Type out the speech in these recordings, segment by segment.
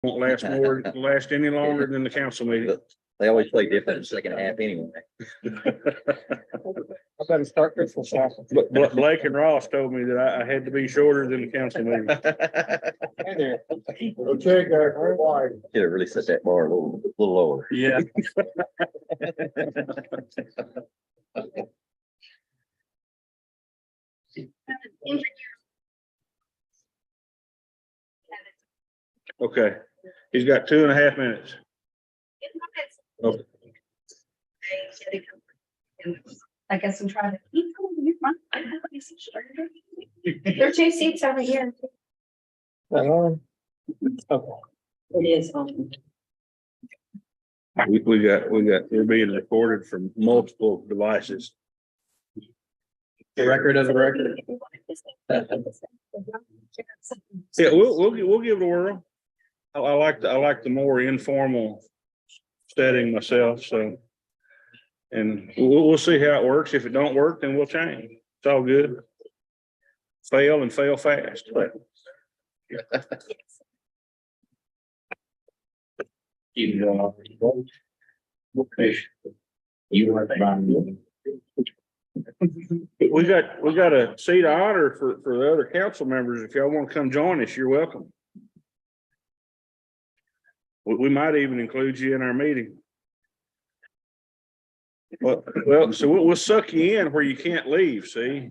won't last any longer than the council meeting. They always play different in the second half anyway. I better start Christmas shopping. But Blake and Ross told me that I had to be shorter than the council meeting. Hey there. Okay, guys, why? Should have really set that bar a little lower. Yeah. Okay, he's got 2.5 minutes. Okay. I guess I'm trying to. There are 2 seats over here. Okay. It is. We're being recorded from multiple devices. The record of the record. Yeah, we'll give it a whirl. I like the more informal setting myself, so. And we'll see how it works. If it don't work, then we'll change. It's all good. Fail and fail fast. We got a seat of honor for the other council members. If y'all want to come join us, you're welcome. We might even include you in our meeting. Well, so we'll suck you in where you can't leave, see?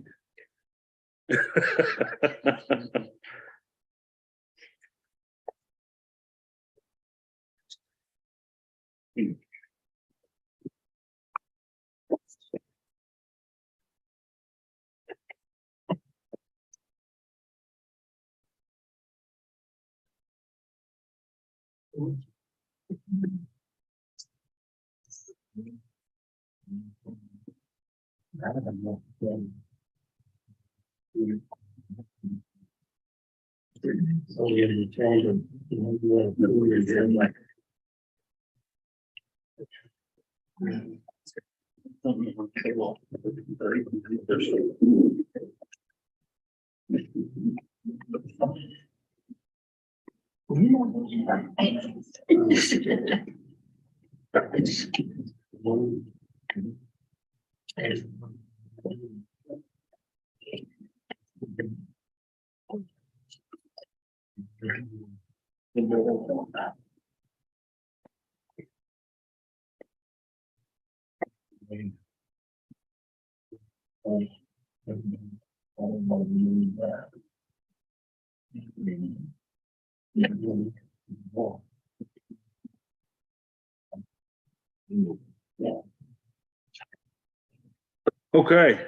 Okay.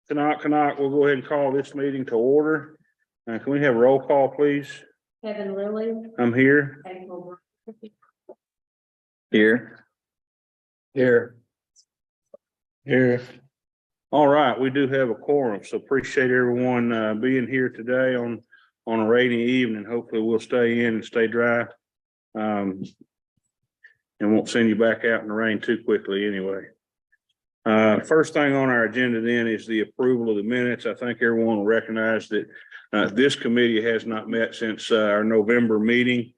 Canuck, we'll go ahead and call this meeting to order. Can we have a roll call, please? Kevin Lilly. I'm here. Here. Here. All right, we do have a quorum, so appreciate everyone being here today on a rainy evening. Hopefully we'll stay in and stay dry. And won't send you back out in the rain too quickly anyway. First thing on our agenda then is the approval of the minutes. I think everyone will recognize that this committee has not met since our November meeting.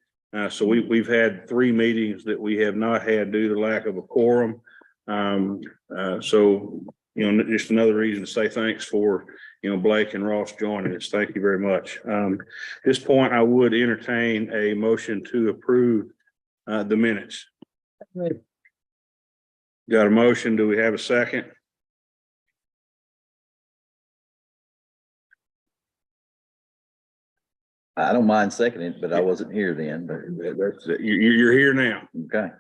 So we've had 3 meetings that we have not had due to lack of a quorum. So, you know, just another reason to say thanks for, you know, Blake and Ross joining us. Thank you very much. At this point, I would entertain a motion to approve the minutes. Got a motion? Do we have a second? I don't mind seconding it, but I wasn't here then, but You're here now. okay.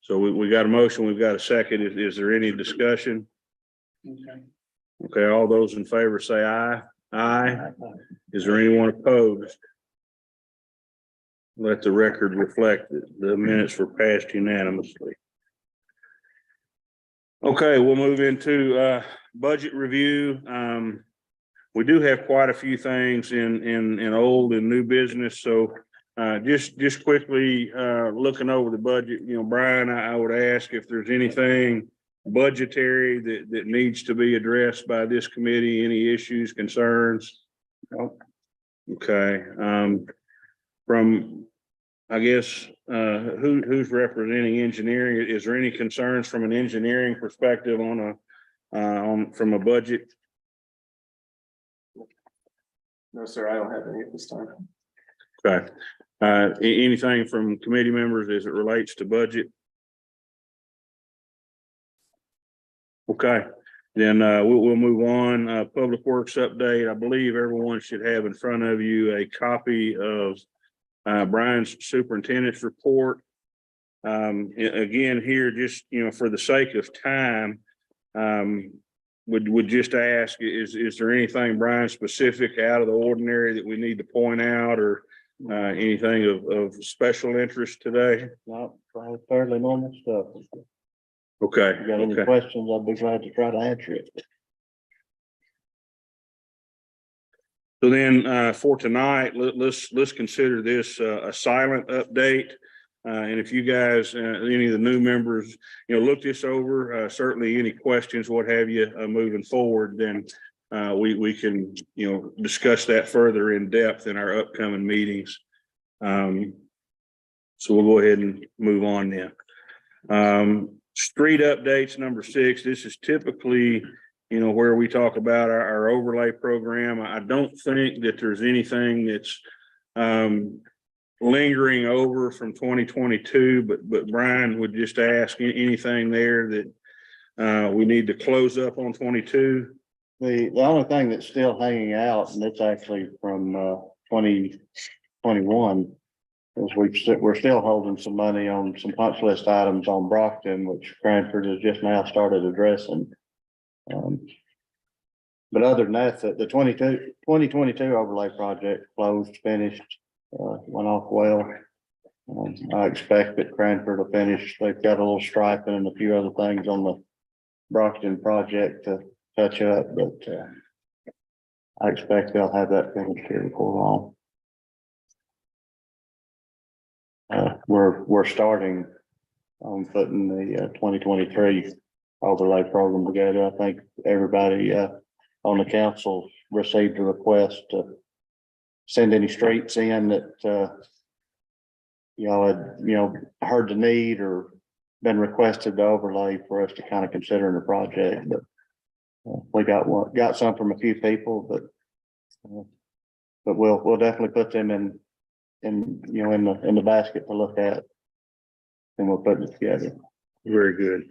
So we got a motion. We've got a second. Is there any discussion? Okay, all those in favor say aye. Aye. Is there anyone opposed? Let the record reflect that the minutes were passed unanimously. Okay, we'll move into budget review. We do have quite a few things in old and new business. So just quickly looking over the budget, you know, Brian, I would ask if there's anything budgetary that needs to be addressed by this committee, any issues, concerns? Okay. from, I guess, who's representing engineering? Is there any concerns from an engineering perspective from a budget? No, sir, I don't have any at this time. Okay. Anything from committee members as it relates to budget? Okay, then, we'll move on. Public Works update. I believe everyone should have in front of you a copy of Brian's superintendent's report. Again, here, just, for the sake of time, would just ask, is there anything, Brian, specific out of the ordinary that we need to point out, or anything of special interest today? Not fairly normal stuff. Okay. If you got any Okay. questions, I'll be glad to try to answer it. So then, for tonight, let's consider this a silent update. And if you guys, any of the new members, look this over, certainly any questions, what have you, moving forward, then we can, discuss that further in depth in our upcoming meetings. So we'll go ahead and move on then. Street updates, number 6. This is typically, where we talk about our overlay program. I don't think that there's anything that's lingering over from 2022, but Brian would just ask anything there that we need to close up on 22. The only thing that's still hanging out, and it's actually from 2021, is we're still holding some money on some punch list items on Brockton, which Cranford has just now started addressing. But other than that, the 2022 overlay project closed, finished, went off well. I expect that Cranford will finish. They've got a little striping and a few other things on the Brockton project to touch up, but I expect they'll have that finished here before long. We're starting on putting the 2023 overlay program together. I think everybody on the council received a request to send any streets in that y'all had, heard the need or been requested to overlay for us to kind of consider in the project. But we got some from a few people, but we'll definitely put them in the basket to look at, and we'll put it together. Very good.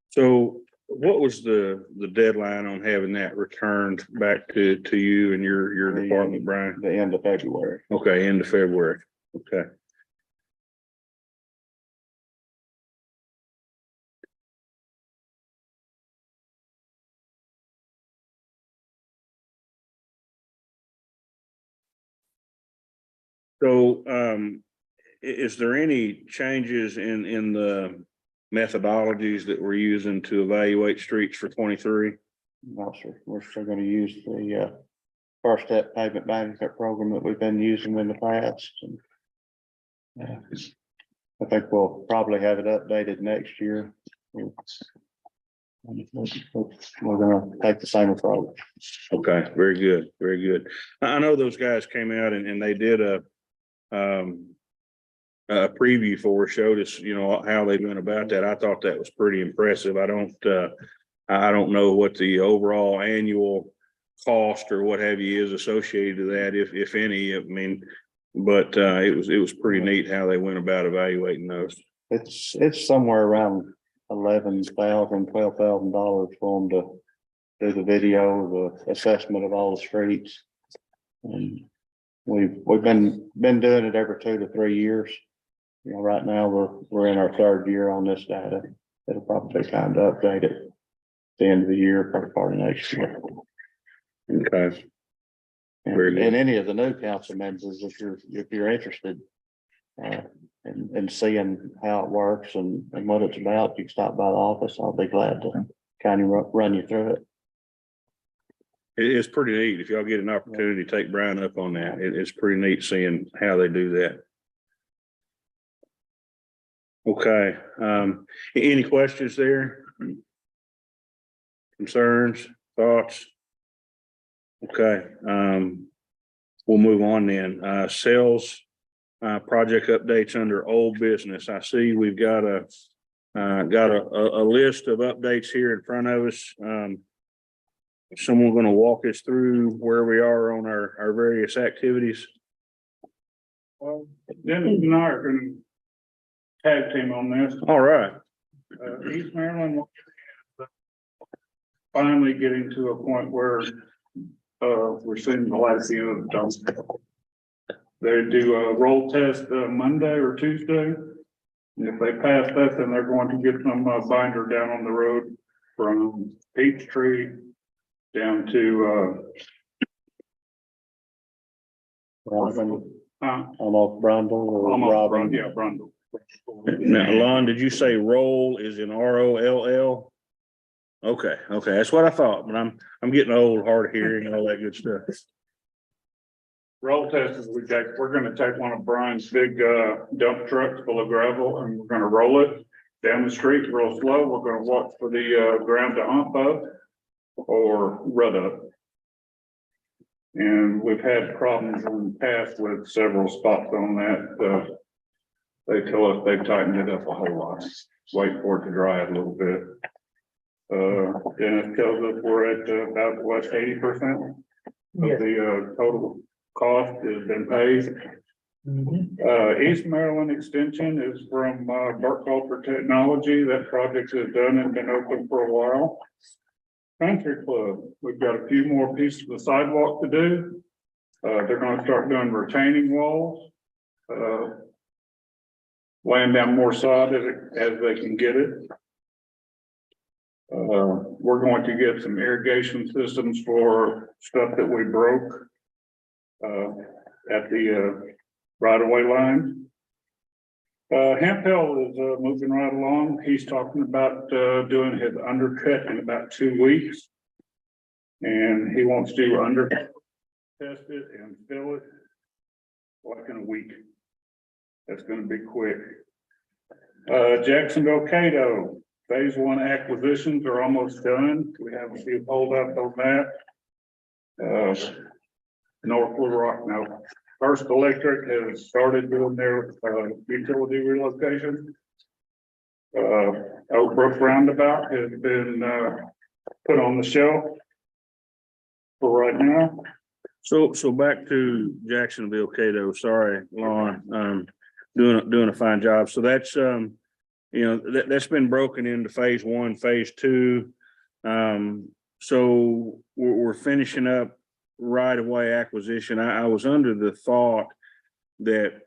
So what was the deadline on having that returned back to you and your department, Brian? The end of February. Okay, end of February. Okay. So, is there any changes in the methodologies that we're using to evaluate streets for 23? No, sir. We're still gonna use the first step pavement management program that we've been using in the past. And I think we'll probably have it updated next year. We're gonna take the same approach. Okay, very good, very good. I know those guys came out and they did a preview for us, showed us, how they went about that. I thought that was pretty impressive. I don't know what the overall annual cost or what have you is associated to that, if any. I mean, but it was pretty neat how they went about evaluating those. It's somewhere around $12,000 for them to do the video, the assessment of all the streets. And we've been doing it every 2 to 3 years. Right now we're in our 3rd year on this data. It'll probably take time to update it at the end of the year, probably part of next year. Okay. Very good. And any of the new council members, if you're interested in seeing how it works and what it's about, you can stop by the office. I'll be glad to kind of run you through it. It is pretty neat. If y'all get an opportunity to take Brian up on that, it's pretty neat seeing how they do that. Okay, any questions there? Concerns, thoughts? Okay, we'll move on then. Sales project updates under old business. I see we've got a list of updates here in front of us. Someone going to walk us through where we are on our various activities. Well, Dennis and I are gonna tag team on this. All right. East Maryland finally getting to a point where we're seeing the light at the end of the tunnel. They do a roll test Monday or Tuesday. And if they pass that, then they're going to get some binder down on the road from Peachtree down to Robin, uh, almost Brundle or almost Robin. Yeah, Brundle. Now, Lon, did you say roll is in ROLL? Okay, that's what I thought, but I'm getting old, hard of hearing and all that good stuff. Roll test is we're gonna take one of Brian's big dump trucks full of gravel and we're gonna roll it down the street real slow. We're gonna watch for the ground to hump up or rut up. And we've had problems in the past with several spots on that. They tell us they've tightened it up a whole lot. Wait for it to dry a little bit. Dennis tells us we're at about 80% of the total cost has been paid. East Maryland Extension is from Burke Culture Technology. That project is done and been open for a while. Country Club, we've got a few more pieces of the sidewalk to do. They're going to start doing retaining walls. Laying down more sod as they can get it. We're going to get some irrigation systems for stuff that we broke at the right-of-way line. Hemp Hill is moving right along. He's talking about doing his undercut in about 2 weeks. And he wants to undercut, test it and fill it like in a week. That's gonna be quick. Jacksonville Cato, phase 1 acquisitions are almost done. We have a few holdouts on that. North Little Rock, now, First Electric has started doing their utility relocation. Oak Brook Roundabout has been put on the shelf for right now. So back to Jacksonville, Cato, sorry, Lon, doing a fine job. So that's, that's been broken into phase 1, phase 2. So we're finishing up right-of-way acquisition. I was under the thought that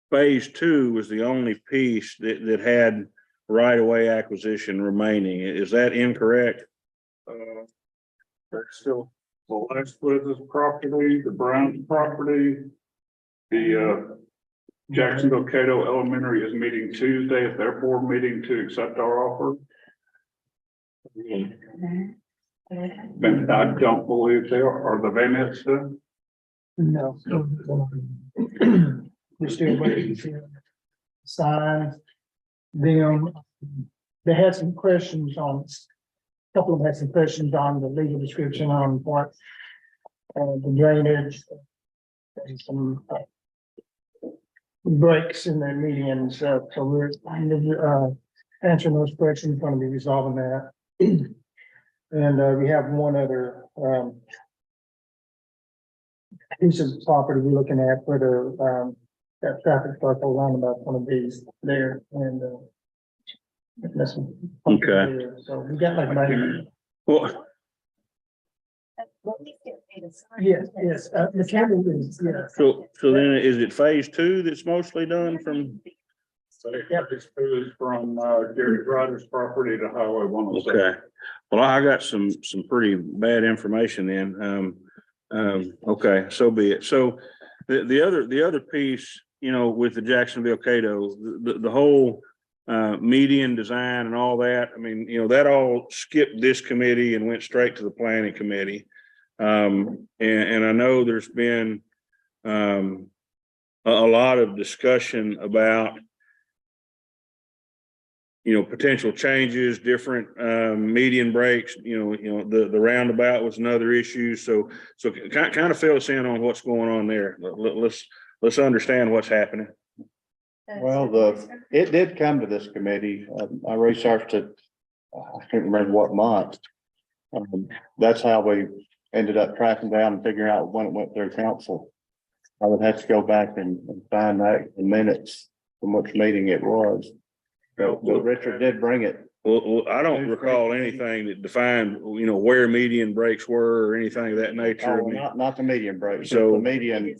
phase 2 was the only piece that had right-of-way acquisition remaining. Is that incorrect? There's still the last Wiz's property, the Brown's property. The Jacksonville Cato Elementary is meeting Tuesday at their board meeting to accept our offer. And I don't believe they are the Van Ness done? No. We're still waiting to sign them. They had some questions on, a couple of them had some questions on the legal description on what the drainage and some breaks in their meeting and stuff. So we're answering those questions, going to be resolving that. And we have one other piece of property we're looking at for the that traffic circle roundabout, one of these there, and that's Okay. so we got like about Well, yes, the camera is, yeah. so then is it phase 2 that's mostly done from? Yep. This is from Gary Ryder's property to Highway 107. Okay. Well, I got some pretty bad information then. Okay, so be it. So the other piece, with the Jacksonville Cato, the whole median design and all that, I mean, that all skipped this committee and went straight to the planning committee. And I know there's been a lot of discussion about potential changes, different median breaks, the roundabout was another issue. So kind of fill us in on what's going on there. Let's understand what's happening. Well, it did come to this committee. I researched it. I can't remember what month. That's how we ended up tracking down and figuring out when it went through council. I would have to go back and find that in minutes from which meeting it was. But Richard did bring it. Well, I don't recall anything that defined, where median breaks were or anything of that nature. Oh, not the median break, just So- the median,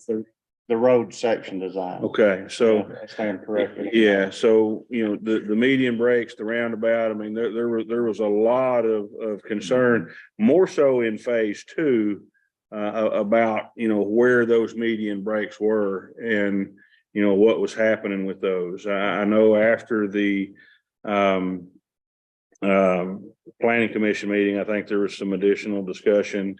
the road section design. Okay, so. I stand corrected. Yeah, so, the median breaks, the roundabout, I mean, there was a lot of concern, more so in phase two. About, where those median breaks were and, what was happening with those. I know after the, planning commission meeting, I think there was some additional discussion,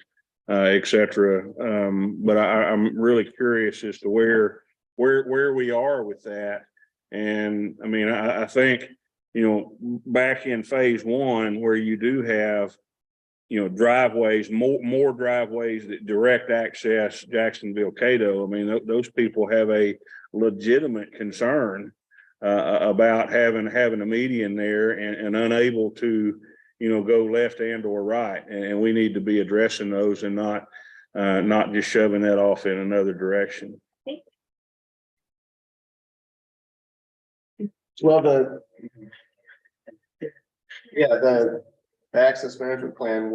et cetera. But I'm really curious as to where we are with that. And I mean, I think, back in phase one where you do have, driveways, more driveways that direct access Jacksonville, Cato. I mean, those people have a legitimate concern about having a median there and unable to, go left and or right. And we need to be addressing those and not just shoving that off in another direction. Well, the access management plan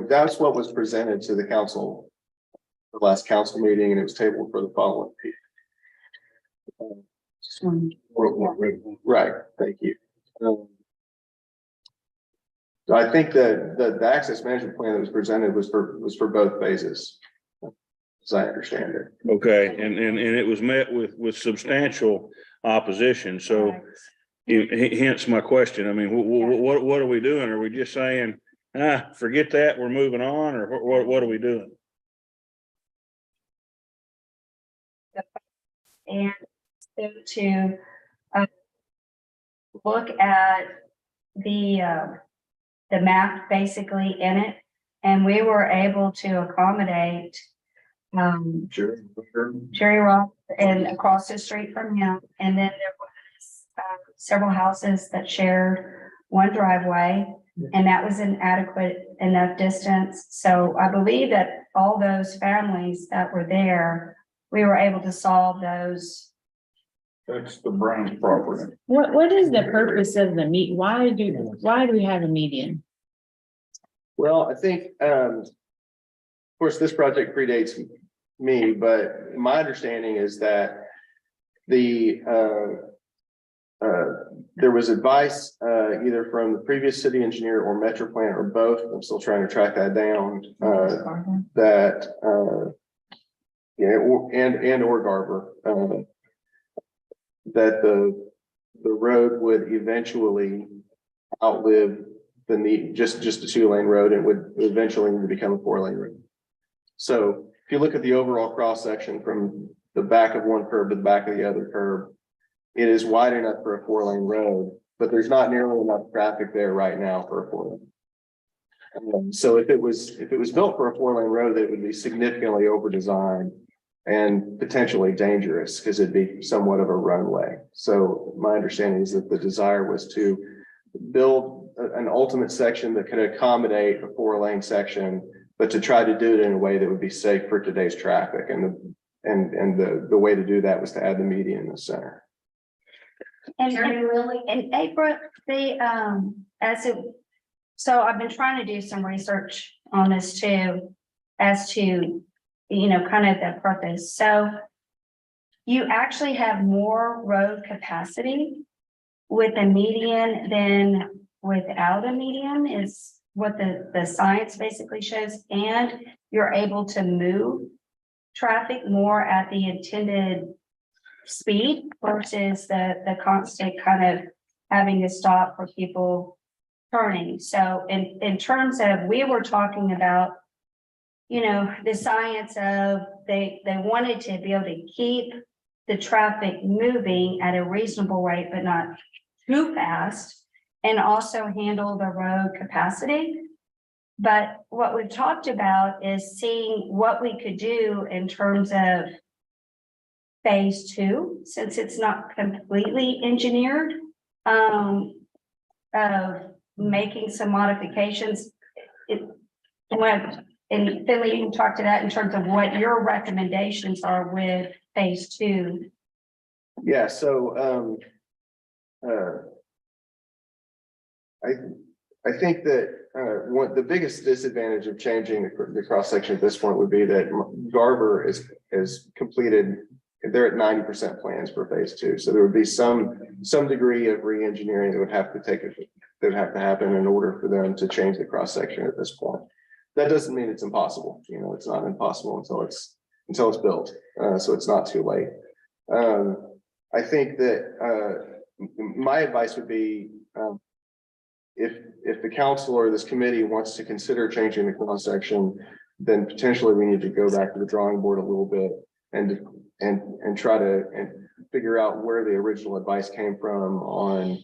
that's what was presented to the council. The last council meeting, and it was tabled for the following. Right, thank you. So I think that the access management plan that was presented was for both phases, as I understand it. Okay, and it was met with substantial opposition. So hence my question. I mean, what are we doing? Are we just saying, forget that, we're moving on, or what are we doing? And so to look at the map basically in it, and we were able to accommodate Jerry Rock and across the street from him, and then there was several houses that shared one driveway, and that was an adequate enough distance. So I believe that all those families that were there, we were able to solve those. That's the Brown property. What is the purpose of the why do we have a median? Well, I think, of course, this project predates me, but my understanding is that there was advice either from the previous city engineer or Metro Plan or both. I'm still trying to track that down. That or Garber, that the road would eventually outlive the need, just a 2-lane road, and would eventually need to become a 4-lane road. So if you look at the overall cross section from the back of one curb to the back of the other curb, it is wide enough for a 4-lane road, but there's not nearly enough traffic there right now for a 4-lane. So if it was built for a 4-lane road, it would be significantly over designed and potentially dangerous because it'd be somewhat of a runway. So my understanding is that the desire was to build an ultimate section that could accommodate a 4-lane section, but to try to do it in a way that would be safe for today's traffic. And the way to do that was to add the median in the center. And April, so I've been trying to do some research on this too, as to, kind of the purpose. So you actually have more road capacity with a median than without a median, is what the science basically shows. And you're able to move traffic more at the intended speed versus the constant kind of having to stop for people turning. So in terms of, we were talking about, the science of they wanted to be able to keep the traffic moving at a reasonable rate, but not too fast, and also handle the road capacity. But what we've talked about is seeing what we could do in terms of phase two, since it's not completely engineered, of making some modifications. It went, and Finley, you can talk to that in terms of what your recommendations are with phase two. Yeah, so, I think that, the biggest disadvantage of changing the cross section at this point would be that Garber is completed. They're at 90% plans for phase two, so there would be some degree of re-engineering that would have to happen in order for them to change the cross section at this point. That doesn't mean it's impossible, you know, it's not impossible until it's built, so it's not too late. I think that, my advice would be, if the council or this committee wants to consider changing the cross section, then potentially we need to go back to the drawing board a little bit and try to figure out where the original advice came from on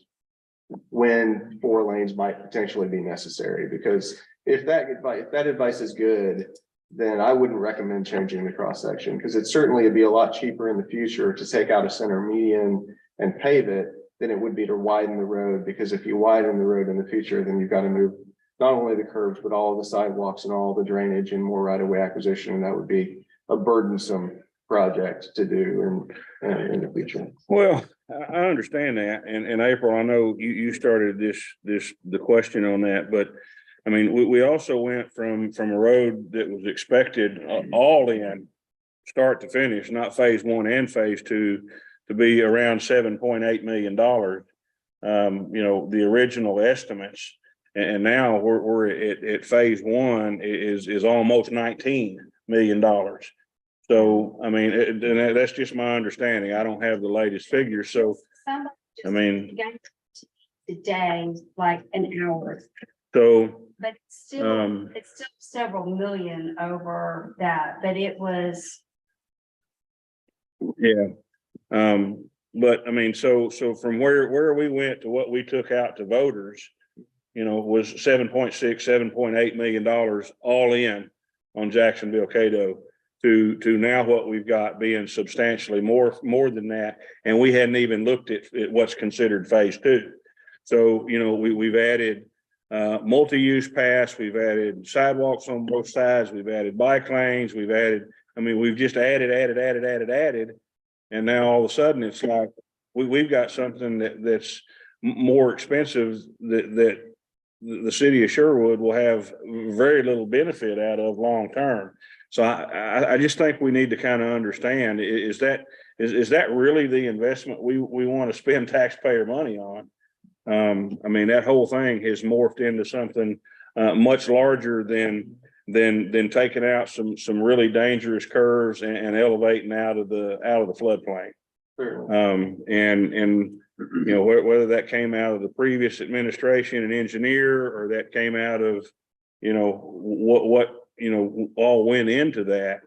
when 4 lanes might potentially be necessary. Because if that advice is good, then I wouldn't recommend changing the cross section, because it certainly would be a lot cheaper in the future to take out a center median and pave it than it would be to widen the road. Because if you widen the road in the future, then you've got to move not only the curbs, but all of the sidewalks and all the drainage and more right-of-way acquisition. And that would be a burdensome project to do in the future. Well, I understand that. And April, I know you started the question on that, but I mean, we also went from a road that was expected all in start to finish, not phase one and phase two, to be around $7.8 million. You know, the original estimates, and now we're at phase one is almost $19 million. So, I mean, and that's just my understanding. I don't have the latest figures. So, Somebody just I mean, today, like an hour, so, but it's still several million over that, but it was. yeah. But I mean, so from where we went to what we took out to voters, you know, was $7.8 million all in on Jacksonville Cato to now what we've got being substantially more than that. And we hadn't even looked at what's considered phase two. So, you know, we've added multi-use paths, we've added sidewalks on both sides, we've added bike lanes, we've just added. And now all of a sudden it's like, we've got something that's more expensive that the city of Sherwood will have very little benefit out of long term. So I just think we need to kind of understand, is that really the investment we want to spend taxpayer money on? I mean, that whole thing has morphed into something much larger than taking out some really dangerous curves and elevating out of the floodplain. And you know, whether that came out of the previous administration and engineer, or that came out of, you know, what you know, all went into that.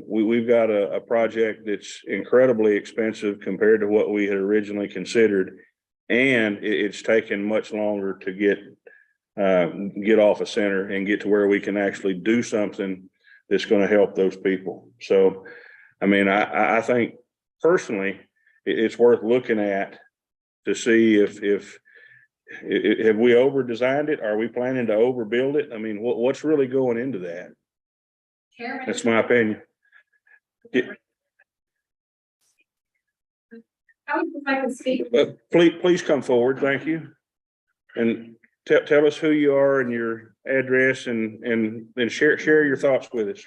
We've got a project that's incredibly expensive compared to what we had originally considered. And it's taken much longer to get off a center and get to where we can actually do something that's going to help those people. So, I mean, I think personally, it's worth looking at to see if have we over designed it? Are we planning to overbuild it? I mean, what's really going into that? That's my opinion. I would like to speak. Please come forward. Thank you. And tell us who you are and your address, and share your thoughts with us.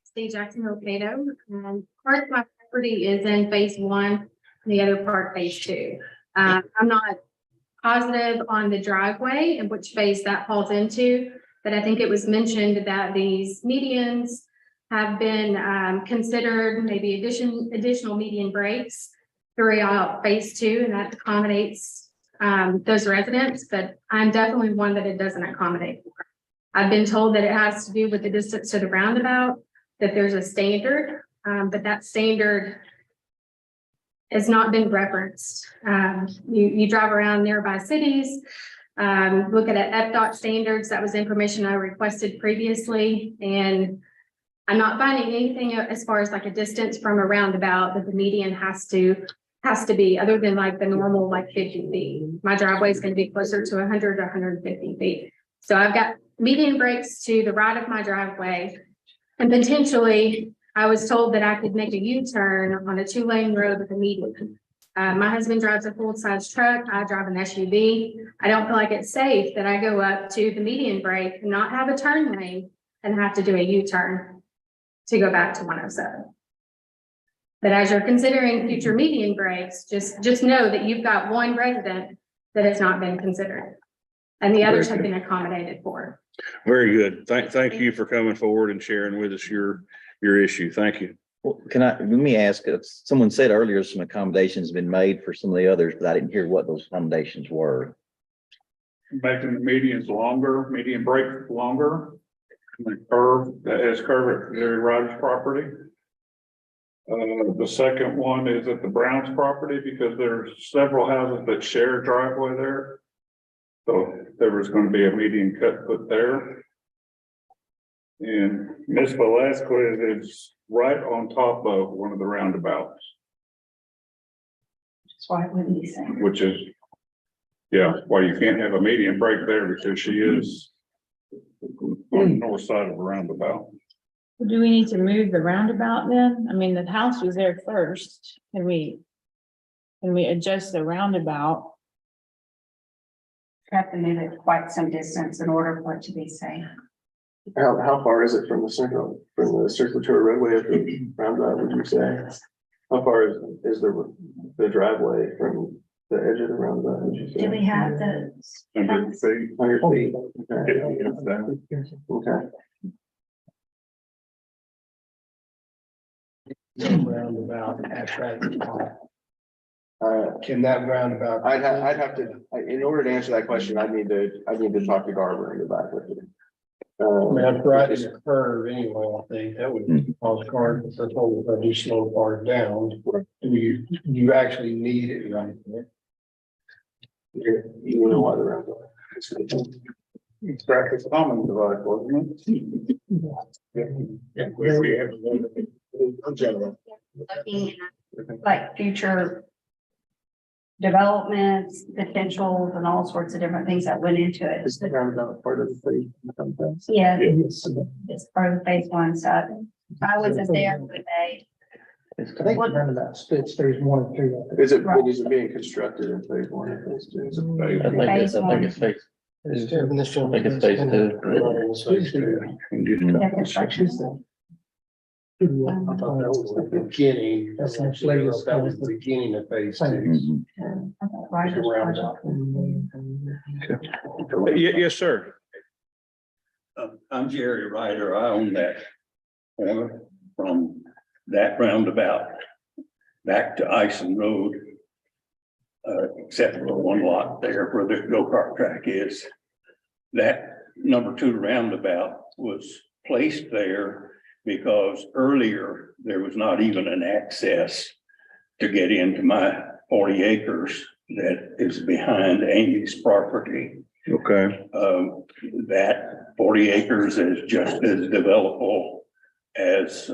Steve Jacksonville Cato. Part of my property is in phase one, the other part phase two. I'm not positive on the driveway and which phase that falls into, but I think it was mentioned that these medians have been considered, maybe additional median breaks throughout phase two, and that accommodates those residents, but I'm definitely one that it doesn't accommodate for. I've been told that it has to do with the distance to the roundabout, that there's a standard, but that standard has not been referenced. You drive around nearby cities, look at FDOT standards. That was information I requested previously, and I'm not finding anything as far as like a distance from a roundabout that the median has to be, other than like the normal, like 50 feet. My driveway is gonna be closer to 100 or 150 feet. So I've got median breaks to the right of my driveway. And potentially, I was told that I could make a U-turn on a 2-lane road with a median. My husband drives a full-size truck, I drive an SUV. I don't feel like it's safe that I go up to the median break and not have a turn lane and have to do a U-turn to go back to 107. But as you're considering future median breaks, just know that you've got one resident that has not been considered. And the others have been accommodated for. Very good. Thank you for coming forward and sharing with us your issue. Thank you. Well, let me ask, someone said earlier some accommodations have been made for some of the others, but I didn't hear what those accommodations were. Making the medians longer, median break longer. The curve, that is curve at Jerry Rogers' property. The second one is at the Browns property, because there's several houses that share a driveway there. So there was going to be a median cut put there. And Miss Velasquez is right on top of one of the roundabouts, That's why it wouldn't be safe. which is, yeah, why you can't have a median break there, because she is on the north side of the roundabout. Do we need to move the roundabout then? I mean, the house was there first. Can we adjust the roundabout? Have to move it quite some distance in order for it to be safe. How far is it from the circulatory roadway of the roundabout, would you say? How far is the driveway from the edge of the roundabout, would you say? Do we have the? 100 feet. 100 feet. Okay. Okay. Roundabout at that. Can that roundabout? I'd have to, in order to answer that question, I'd need to talk to Garber in the back with you. I'm right in the curve anyway, I think that would cause cars, that's what we're gonna do, slow cars down. Do you actually need it right there? You know why the roundabout. Traffic common device, wasn't it? Yeah, we have In general. Looking at like future developments, potentials, and all sorts of different things that went into it. Is the roundabout part of the city? Yeah, Yes. it's part of the phase 1 stuff. I wasn't there with I think roundabout fits phase 1 and 2. Is it being constructed in phase 1 or phase 2? Is it phase I think one? it's, I think it's phase, I think it's phase 2. the construction. I thought that was the beginning. That's actually- That was the beginning of phase 2. Mhm. Right. Roundabout. Yes, sir. I'm Jerry Ryder. I own that corner from that roundabout back to Ison Road. Except for one lot there where the go-kart track is. That number 2 roundabout was placed there because earlier there was not even an access to get into my 40 acres that is behind Amy's property. Okay. That 40 acres is just as developable as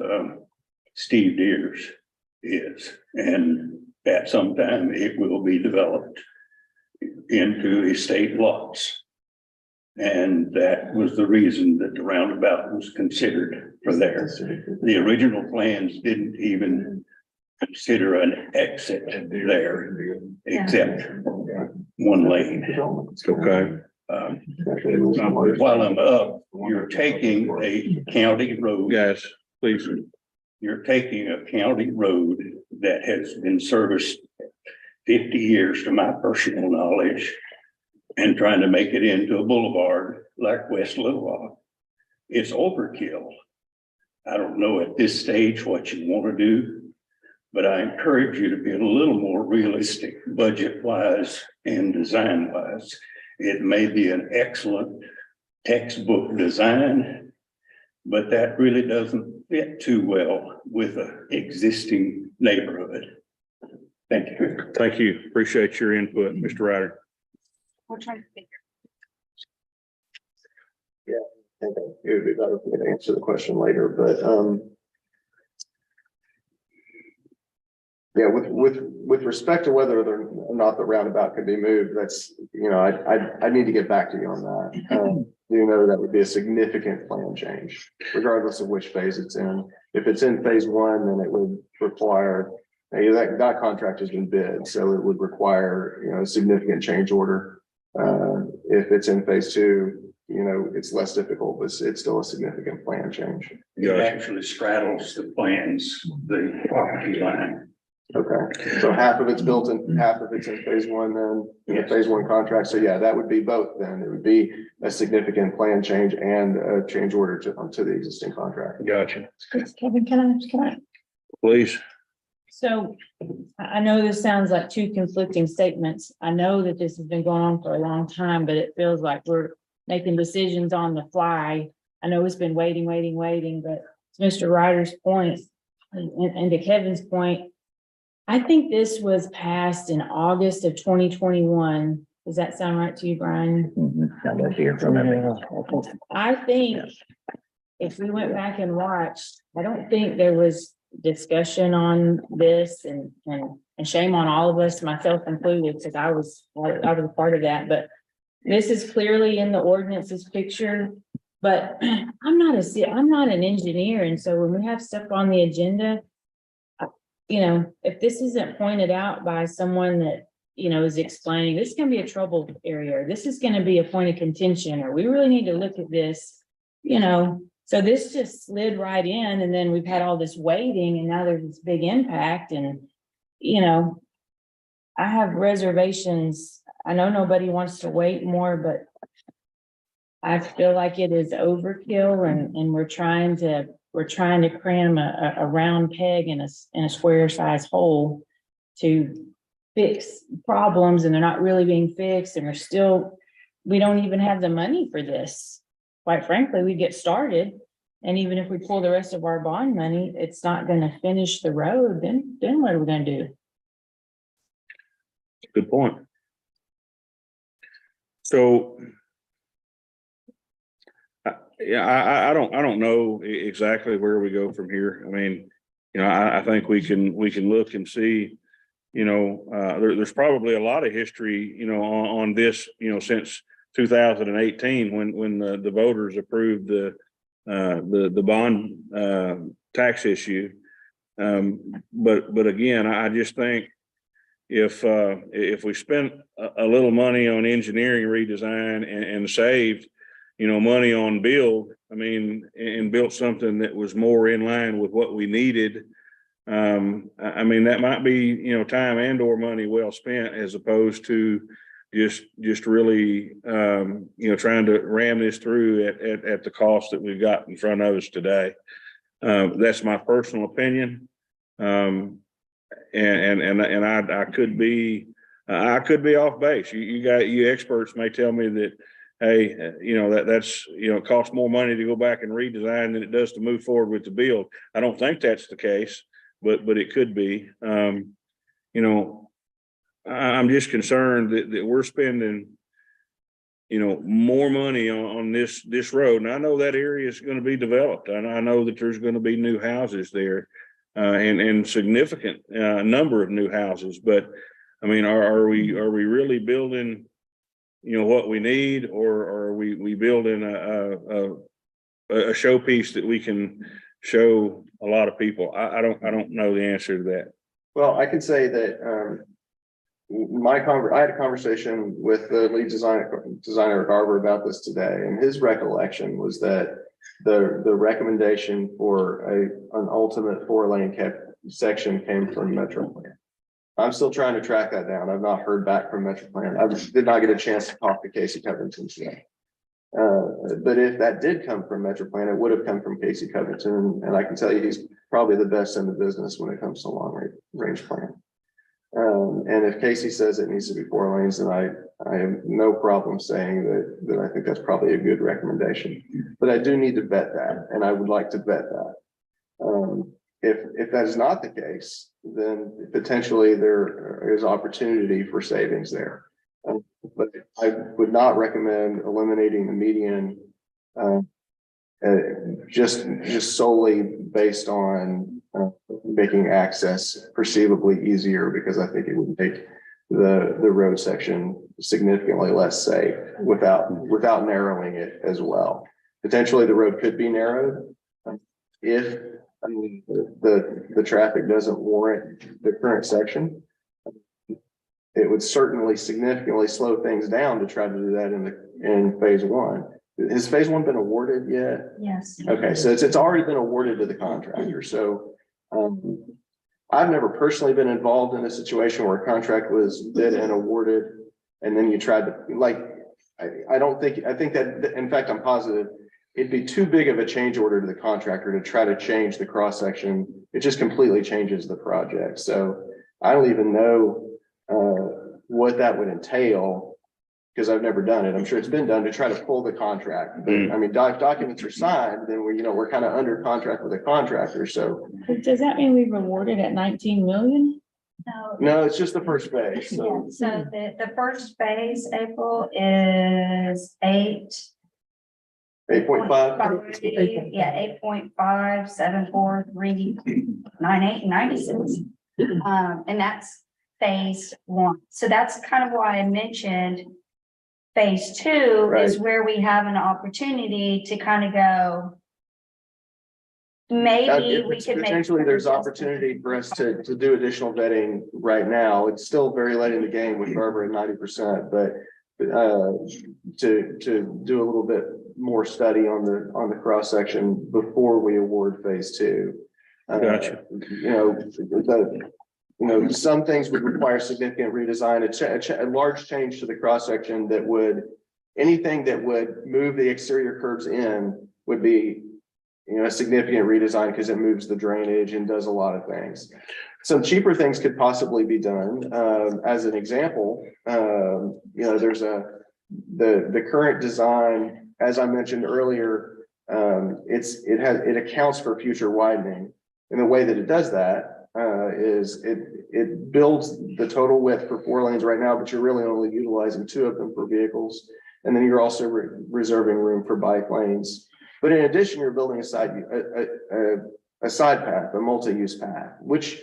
Steve Deere's is. And at some time it will be developed into estate lots. And that was the reason that the roundabout was considered for there. The original plans didn't even consider an exit there, except one lane. Okay. While I'm up, you're taking a county road. Guys, please. You're taking a county road that has been serviced 50 years to my personal knowledge and trying to make it into a boulevard like West Little Rock. It's overkill. I don't know at this stage what you want to do, but I encourage you to be a little more realistic budget wise and design wise. It may be an excellent textbook design, but that really doesn't fit too well with an existing neighborhood. Thank you. Thank you. Appreciate your input, Mr. Ryder. We're trying to figure. think it would be better for me to answer the question later, but, yeah, with respect to whether or not the roundabout could be moved, that's, I need to get back to you on that. You know, that would be a significant plan change, regardless of which phase it's in. If it's in phase one, then it would require, that contract has been bid, so it would require, a significant change order. If it's in phase two, it's less difficult, but it's still a significant plan change. It actually straddles the plans, the property line. Okay, so half of it's built in, half of it's in phase one, then in the Yes. phase one contract. So yeah, that would be both then. It would be a significant plan change and a change order to the existing contract. Gotcha. Kevin, can I? Please. So I know this sounds like two conflicting statements. I know that this has been going on for a long time, but it feels like we're making decisions on the fly. I know it's been waiting, but to Mr. Ryder's point and to Kevin's point, I think this was passed in August of 2021. Does that sound right to you, Brian? Not that here from memory. I think if we went back and watched, I don't think there was discussion on this and shame on all of us, myself included, because I was a part of that, but this is clearly in the ordinances picture, but I'm not an engineer. And so when we have stuff on the agenda, if this isn't pointed out by someone that, is explaining, this can be a troubled area, this is going to be a point of contention, or we really need to look at this, so this just slid right in, and then we've had all this waiting, and now there's this big impact, and, I have reservations. I know nobody wants to wait more, but I feel like it is overkill, and we're trying to cram a round peg in a square size hole to fix problems, and they're not really being fixed, and we don't even have the money for this. Quite frankly, we get started, and even if we pull the rest of our bond money, it's not gonna finish the road, then what are we gonna do? Good point. So. I don't know exactly where we go from here. I mean, I think we can look and see, there's probably a lot of history, on this, since 2018, when the voters approved the bond tax issue. But again, I just think if we spent a little money on engineering redesign and saved, money on build, and built something that was more in line with what we needed. That might be, time and or money well spent, as opposed to just really, trying to ram this through at the cost that we've got in front of us today. That's my personal opinion. And I could be off base. You experts may tell me that, hey, that's, it costs more money to go back and redesign than it does to move forward with the build. I don't think that's the case, but it could be. I'm just concerned that we're spending, more money on this road. And I know that area is going to be developed. And I know that there's going to be new houses there, and significant number of new houses. But are we really building, what we need, or are we building a showpiece that we can show a lot of people? I don't know the answer to that. Well, I can say that, I had a conversation with the lead designer Garver about this today, and his recollection was that the recommendation for an ultimate 4-lane section came from Metro Plan. I'm still trying to track that down. I've not heard back from Metro Plan. I did not get a chance to talk to Casey Covington today. But if that did come from Metro Plan, it would have come from Casey Covington, and I can tell you he's probably the best in the business when it comes to long range plan. And if Casey says it needs to be 4 lanes, then I have no problem saying that I think that's probably a good recommendation. But I do need to vet that, and I would like to vet that. If that is not the case, then potentially there is opportunity for savings there. But I would not recommend eliminating the median just solely based on making access perceivably easier, because I think it would make the road section significantly less safe without narrowing it as well. Potentially, the road could be narrowed if the traffic doesn't warrant the current section. It would certainly significantly slow things down to try to do that in phase one. Has phase one been awarded yet? Yes. Okay, so it's already been awarded to the contractor, so, I've never personally been involved in a situation where a contract was bid and awarded, and then you tried to, like, I think that, in fact, I'm positive it'd be too big of a change order to the contractor to try to change the cross section. It just completely changes the project. So I don't even know, what that would entail, because I've never done it. I'm sure it's been done to try to pull the contract, but I mean, if documents are signed, then we're kind of under contract with a contractor, so. Does that mean we've awarded at 19 million? No, it's just the first phase, Yeah, so. so the first phase, April, is 8.5. Yeah, 8.57439896. And that's phase one. So that's kind of why I mentioned phase two is where we have an opportunity to kind of go. Maybe we could make. Potentially, there's opportunity for us to do additional vetting right now. It's still very late in the game with Barbara at 90%, but to do a little bit more study on the cross section before we award phase two. Gotcha. Some things would require significant redesign, a large change to the cross section that would, anything that would move the exterior curves in would be, a significant redesign because it moves the drainage and does a lot of things. Some cheaper things could possibly be done. As an example, there's the current design, as I mentioned earlier, it accounts for future widening. And the way that it does that is it builds the total width for 4 lanes right now, but you're really only utilizing 2 of them for vehicles. And then you're also reserving room for bike lanes. But in addition, you're building a side path, a multi-use path, which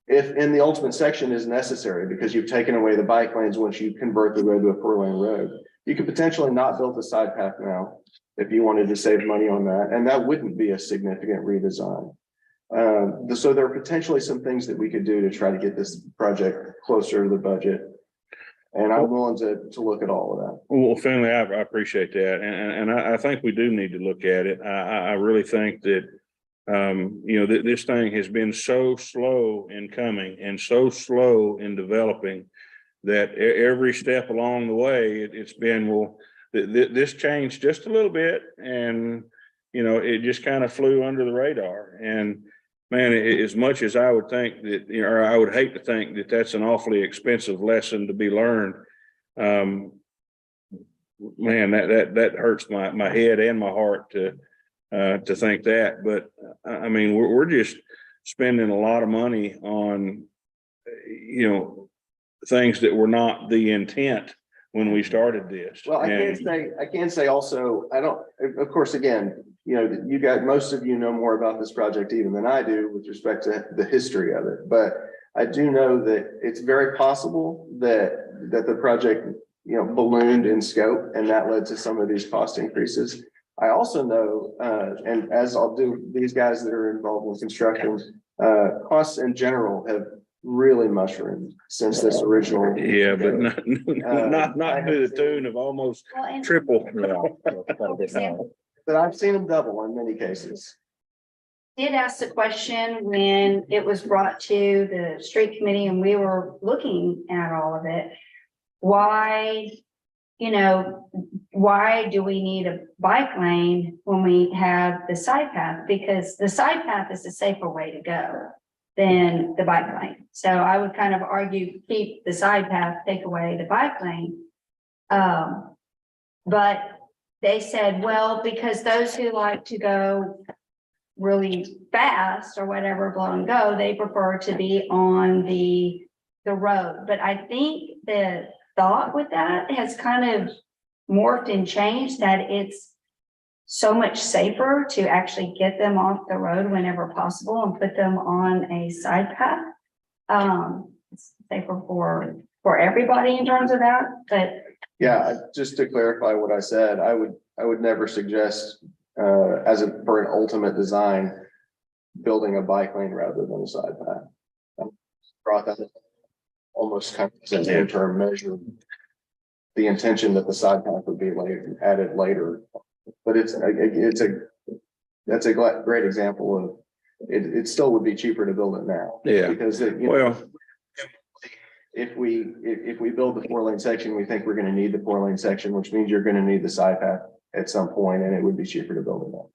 if in the ultimate section is necessary because you've taken away the bike lanes once you convert the road to a 4-lane road. You could potentially not build the side path now if you wanted to save money on that. And that wouldn't be a significant redesign. So there are potentially some things that we could do to try to get this project closer to the budget. And I'm willing to look at all of that. Well, Finley, I appreciate that. And I think we do need to look at it. I really think that, this thing has been so slow in coming and so slow in developing that every step along the way, it's been, this changed just a little bit and, it just kind of flew under the radar. And man, as much as I would think that, or I would hate to think that that's an awfully expensive lesson to be learned. Man, that hurts my head and my heart to think that. But I mean, we're just spending a lot of money on, things that were not the intent when we started this. Well, I can say also, of course, again, most of you know more about this project even than I do with respect to the history of it. But I do know that it's very possible that the project, ballooned in scope and that led to some of these cost increases. I also know, and as I'll do these guys that are involved in construction, costs in general have really mushroomed since this original. Yeah, but not to the tune of almost triple. But I've seen them double in many cases. Did ask the question when it was brought to the street committee and we were looking at all of it. Why do we need a bike lane when we have the side path? Because the side path is a safer way to go than the bike lane. So I would kind of argue, keep the side path, take away the bike lane. But they said, well, because those who like to go really fast or whatever, blow and go, they prefer to be on the road. But I think the thought with that has kind of morphed and changed, that it's so much safer to actually get them off the road whenever possible and put them on a side path. It's safer for everybody in terms of that, but Yeah, just to clarify what I said, I would never suggest, for an ultimate design, building a bike lane rather than a side path. Brought that almost kind of as an interim measure. The intention that the side path would be added later, but that's a great example of, it still would be cheaper to build it now. Yeah. Because if we build the 4-lane section, we think we're gonna need the 4-lane section, which means you're gonna need the side path at some point, and it would be cheaper to build it now.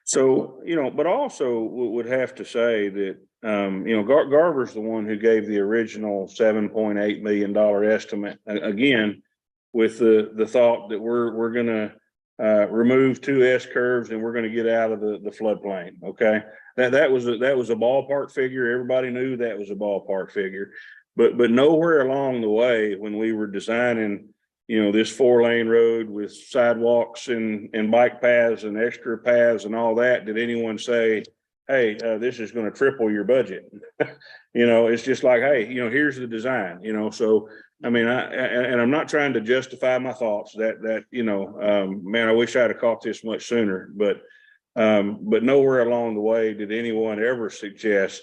So, but also would have to say that, Garver's the one who gave the original $7.8 million estimate. Again, with the thought that we're gonna remove 2 S curves and we're gonna get out of the floodplain. Okay, that was a ballpark figure. Everybody knew that was a ballpark figure, but nowhere along the way when we were designing, this 4-lane road with sidewalks and bike paths and extra paths and all that, did anyone say, hey, this is going to triple your budget? It's just like, hey, here's the design, so, I mean, and I'm not trying to justify my thoughts that, man, I wish I'd have caught this much sooner, but nowhere along the way did anyone ever suggest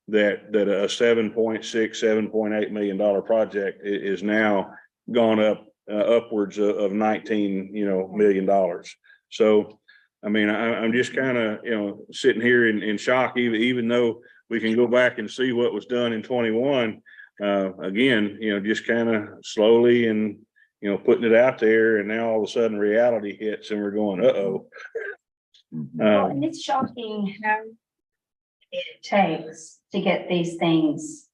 that a $7.8 million project is now gone up upwards of $19 million. So, I mean, I'm just kind of, sitting here in shock, even though we can go back and see what was done in 21. Again, just kind of slowly and, putting it out there, and now all of a sudden reality hits and we're going, uh-oh. well, and it's shocking how it takes to get these things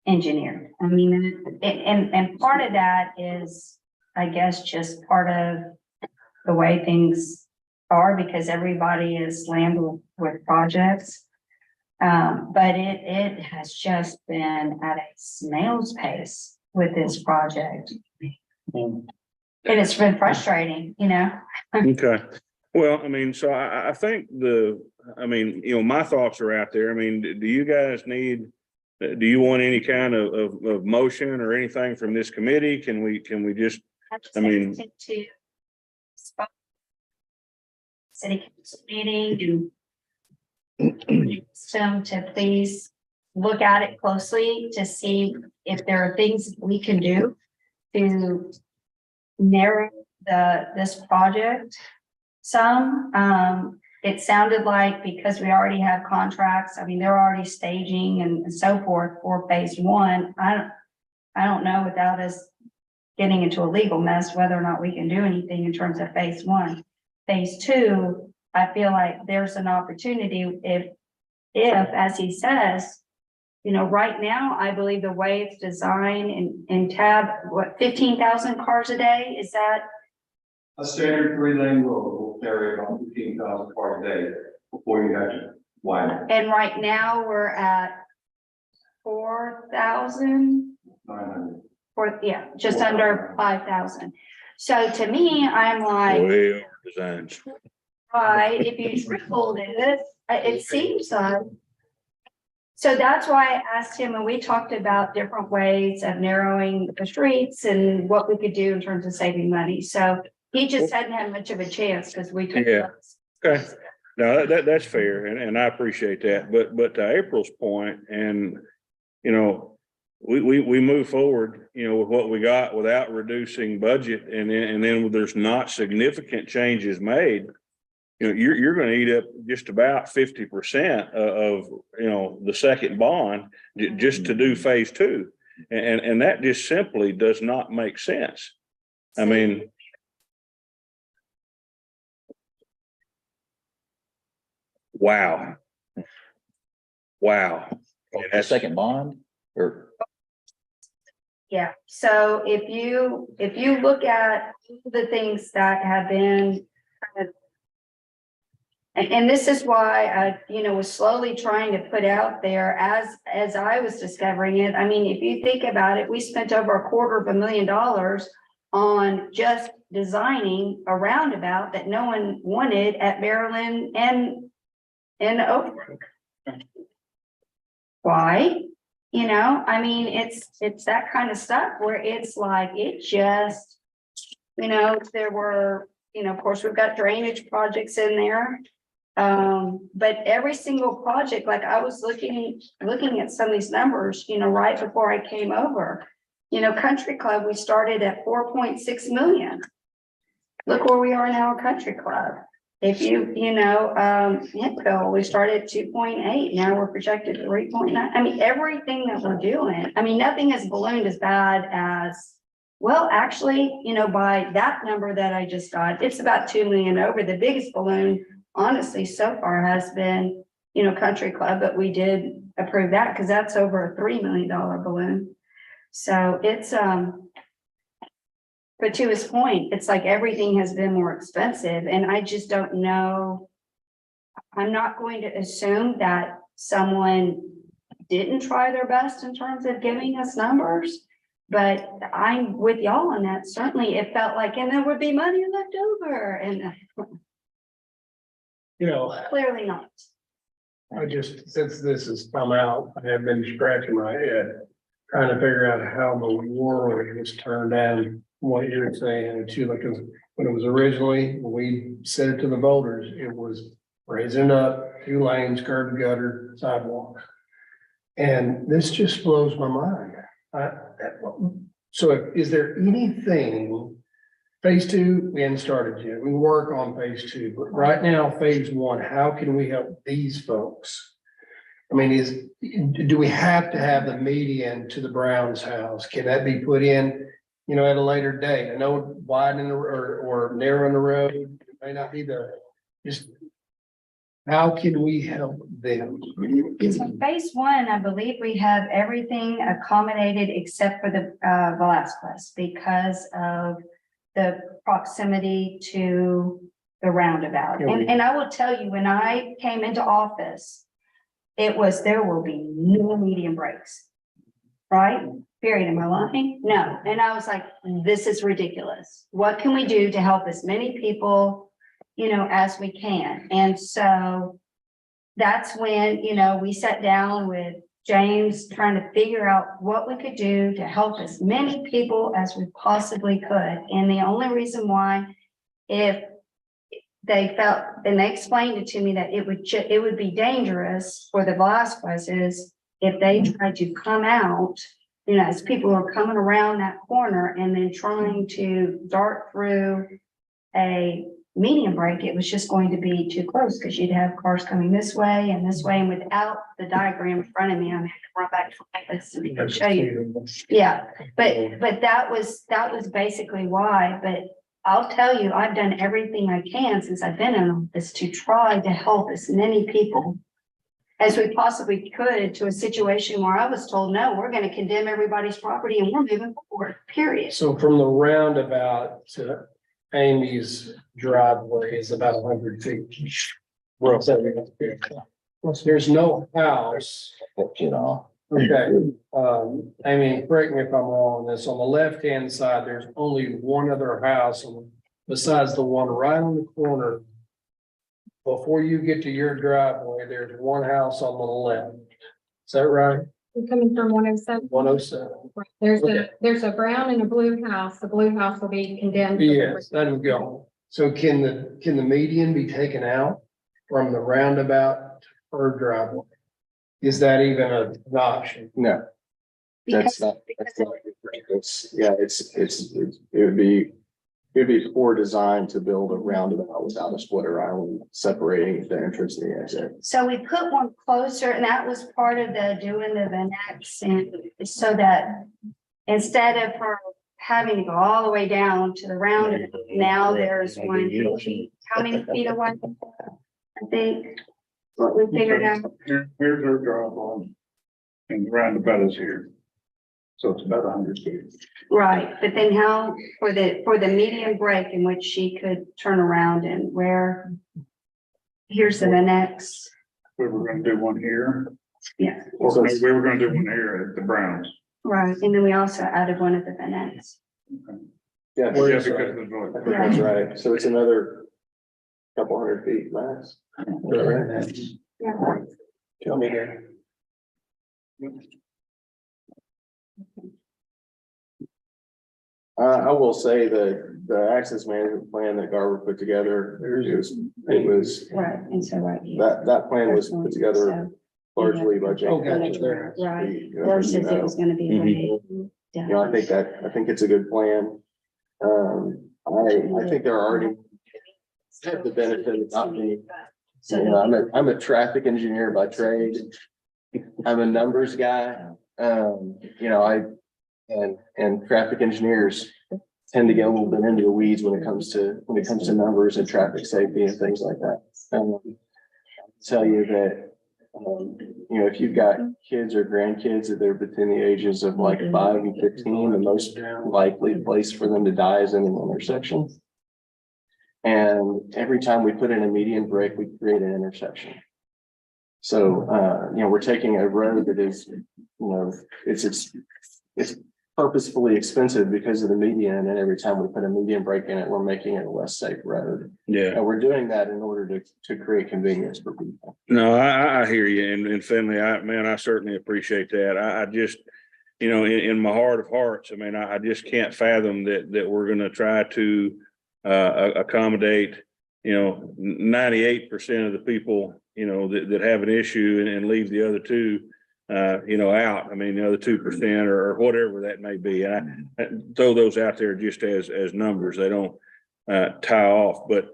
engineered. I mean, and part of that is, I guess, just part of the way things are, because everybody is slammed with projects. But it has just been at a snail's pace with this project. And it's been frustrating, Okay. Well, I mean, so I think my thoughts are out there. I mean, do you guys do you want any kind of motion or anything from this committee? Can we just, I mean, to city council meeting and them to please look at it closely to see if there are things we can do to narrow this project some. It sounded like, because we already have contracts, I mean, they're already staging and so forth for phase 1. I don't know, without us getting into a legal mess, whether or not we can do anything in terms of phase 1. Phase 2, I feel like there's an opportunity if, as he says, right now, I believe the way it's designed in tab, 15,000 cars a day, is that? A standard 3-lane road will carry about 15,000 cars a day before you have to widen. And right now we're at 4,000. 900. Just under 5,000. So to me, I'm like, way over designs. right, if you tripled it seems like. So that's why I asked him, and we talked about different ways of narrowing the streets and what we could do in terms of saving money. So he just hadn't had much of a chance because we took. Yeah. Okay. No, that's fair, and I appreciate that. But to April's point, and we move forward, with what we got without reducing budget, and then there's not significant changes made. You're going to eat up just about 50% of the second bond just to do phase 2, and that just simply does not make sense. I mean. Wow. A second bond or? Yeah, so if you look at the things that have been kind of, and this is why I, was slowly trying to put out there as I was discovering it. I mean, if you think about it, we spent over $250,000 on just designing a roundabout that no one wanted at Maryland and Oak Brook. Why? You know, I mean, it's that kind of stuff where it's like, it just, you know, there were, you know, of course, we've got drainage projects in there. But every single project, like I was looking at some of these numbers, you know, right before I came over. You know, Country Club, we started at 4.6 million. Look where we are now, Country Club. If you know, Hinkville, we started at 2.8, now we're projected 3.9. I mean, everything that we're doing, I mean, nothing has ballooned as bad as, well, actually, you know, by that number that I just got, it's about 2 million over. The biggest balloon, honestly, so far has been, you know, Country Club, but we did approve that because that's over a $3 million balloon. So it's, but to his point, it's like everything has been more expensive and I just don't know. I'm not going to assume that someone didn't try their best in terms of giving us numbers, but I'm with y'all on that. Certainly it felt like, and there would be money left over and You know, clearly not. I just, since this has come out, I have been scratching my head, trying to figure out how the world was turned down, what you're saying too, because when it was originally, when we sent it to the voters, it was raising up 2 lanes, curb and gutter, sidewalk. And this just blows my mind. So is there anything, phase 2, we hadn't started yet, we work on phase 2, but right now, phase 1, how can we help these folks? I mean, do we have to have the median to the Brown's house? Can that be put in, you know, at a later date? I know widening or narrowing the road, it may not be just how can we help them? So phase 1, I believe we have everything accommodated except for the Velasquez because of the proximity to the roundabout. And I will tell you, when I came into office, it was, there will be no medium breaks, right? Period. Am I lying? No. And I was like, this is ridiculous. What can we do to help as many people, you know, as we can? And so that's when, you know, we sat down with James trying to figure out what we could do to help as many people as we possibly could. And the only reason why, if they felt, and they explained it to me that it would be dangerous for the Velasquez's if they tried to come out, you know, as people are coming around that corner and then trying to dart through a median break, it was just going to be too close because you'd have cars coming this way. And without the diagram in front of me, I'm going to run back to my list and show you. Yeah, but that was basically why. But I'll tell you, I've done everything I can since I've been in office to try to help as many people as we possibly could to a situation where I was told, no, we're going to condemn everybody's property and we're moving forward, period. So from the roundabout to Amy's driveway is about 100 feet. There's no house. You know, Okay, Amy, correct me if I'm wrong on this. On the left-hand side, there's only one other house besides the one right on the corner. Before you get to your driveway, there's one house on the left. Is that right? We're coming from 107. 107. There's a brown and a blue house. The blue house will be condemned. Yes, that would go. So can the median be taken out from the roundabout to her driveway? Is that even an option? No, that's not, it would be poor design to build a roundabout without a splitter island separating the entrance and the exit. So we put one closer, and that was part of the doing the Venex, and so that instead of her having to go all the way down to the round, now there's one. How many feet away? I think what we figured out. Here's her driveway. And the roundabout is here. So it's about 100 feet. Right, but then how, for the medium break in which she could turn around and where, here's the next, We were gonna do one here. yeah, Or we were gonna do one here at the Browns. right, and then we also added one at the next. Yeah, Where Yeah, is because that? of the noise. I think that's right. So it's another couple hundred feet max. Yeah. Tell me there. I will say that the access management plan that Garver put together, it was, Right, and so right here. that plan was put together largely by Jake. Oh, gotcha, there. Right, You know, versus it was gonna be. Mhm. You know, I think it's a good plan. I think there are already have the benefit of not being, you know, I'm a traffic engineer by trade. I'm a numbers guy. You know, and traffic engineers tend to get a little bit into the weeds when it comes to numbers and traffic safety and things like that. Tell you that, you know, if you've got kids or grandkids that are between the ages of like 5 and 15, the most likely place for them to die is in an intersection. And every time we put in a median break, we create an intersection. So, you know, we're taking a road that is, you know, it's purposefully expensive because of the median, and every time we put a median break in it, we're making it a less safe road. Yeah. And we're doing that in order to create convenience for people. No, I hear you. And Finley, I certainly appreciate that. I just, you know, in my heart of hearts, I mean, I just can't fathom that we're going to try to accommodate, you know, 98% of the people, you know, that have an issue and leave the other two, you know, out. I mean, the other 2% or whatever that may be. And I throw those out there just as numbers. They don't tie off. But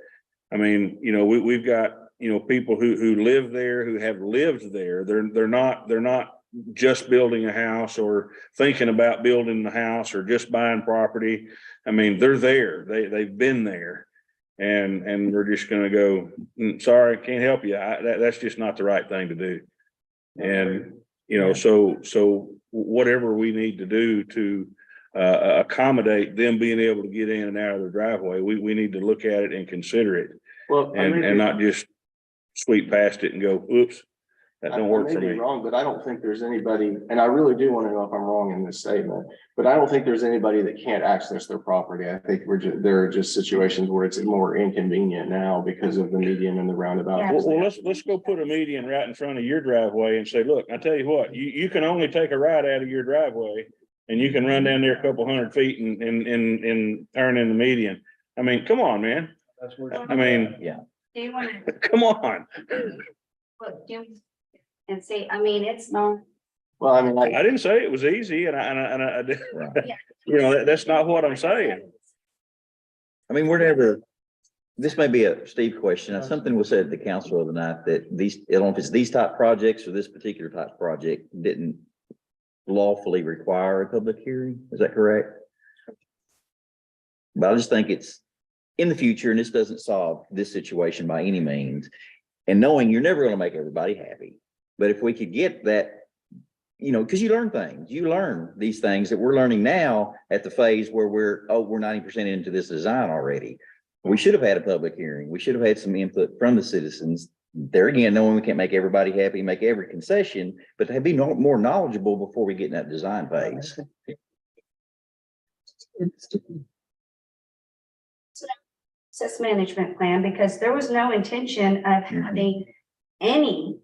I mean, you know, we've got, you know, people who live there, who have lived there. They're not just building a house or thinking about building the house or just buying property. I mean, they're there. They've been there. And we're just gonna go, sorry, can't help you. That's just not the right thing to do. And, you know, so whatever we need to do to accommodate them being able to get in and out of their driveway, we need to look at it and consider it Well, and not just sweep past it and go, oops, that don't work for I may be me. wrong, but I don't think there's anybody, and I really do want to know if I'm wrong in this statement, but I don't think there's anybody that can't access their property. I think there are just situations where it's more inconvenient now because of the median and the roundabout. Well, let's go put a median right in front of your driveway and say, look, I tell you what, you can only take a right out of your driveway and you can run down there a couple 100 feet and turn in the median. I mean, come on, man. That's where. I mean, Yeah. Do you want to come on. look, and see, I mean, it's not, Well, I mean, I didn't say it was easy and I did- Right. you know, that's not what I'm saying. I mean, this may be a Steve question. Something was said at the council the other night that these, I don't know if it's these type projects or this particular type of project didn't lawfully require a public hearing. Is that correct? But I just think it's in the future, and this doesn't solve this situation by any means. And knowing you're never going to make everybody happy, but if we could get that, you know, because you learn things, you learn these things that we're learning now at the phase where we're 90% into this design already. We should have had a public hearing. We should have had some input from the citizens. There again, knowing we can't make everybody happy, make every concession, but to be more knowledgeable before we get in that design phase. access management plan, because there was no intention of having any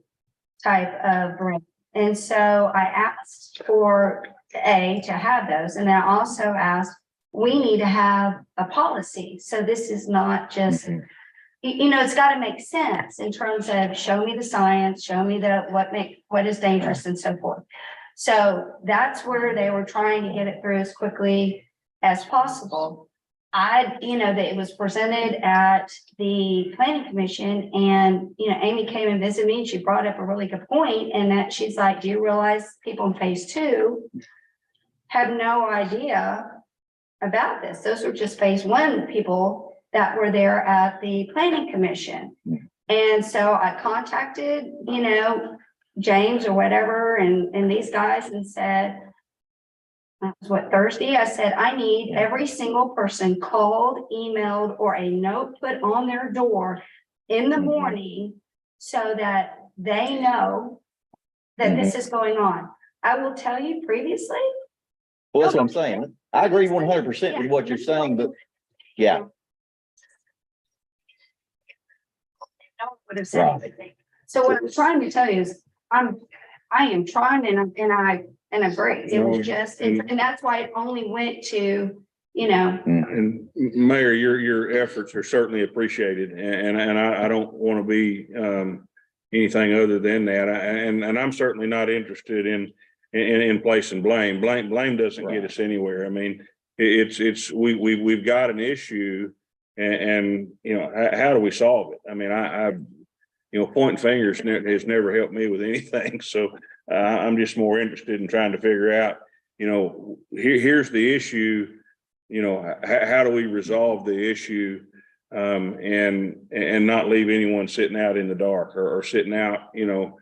type of room. And so I asked for to have those, and then I also asked, we need to have a policy. So this is not just, you know, it's got to make sense in terms of show me the science, show me what is dangerous and so forth. So that's where they were trying to get it through as quickly as possible. That it was presented at the planning commission, and, Amy came and visited me and she brought up a really good point, and that she's like, do you realize people in phase 2 have no idea about this? Those are just phase 1 people that were there at the planning commission. And so I contacted, James or whatever, and these guys, and said, that was what, Thursday? I said, I need every single person called, emailed, or a note put on their door in the morning so that they know that this is going on. I will tell you previously, Well, that's what I'm saying. I agree 100% with what you're saying, but yeah, No one would have said Right. anything. So what I'm trying to tell you is, I am trying and agree. It was just, and that's why it only went to, you know, And Mayor, your efforts are certainly appreciated, and I don't want to be anything other than that. And I'm certainly not interested in placing blame. Blame doesn't get us anywhere. I mean, we've got an issue, and you know, how do we solve it? I mean, you know, pointing fingers has never helped me with anything. So I'm just more interested in trying to figure out, you know, here's the issue. You know, how do we resolve the issue, and not leave anyone sitting out in the dark or sitting out, you know,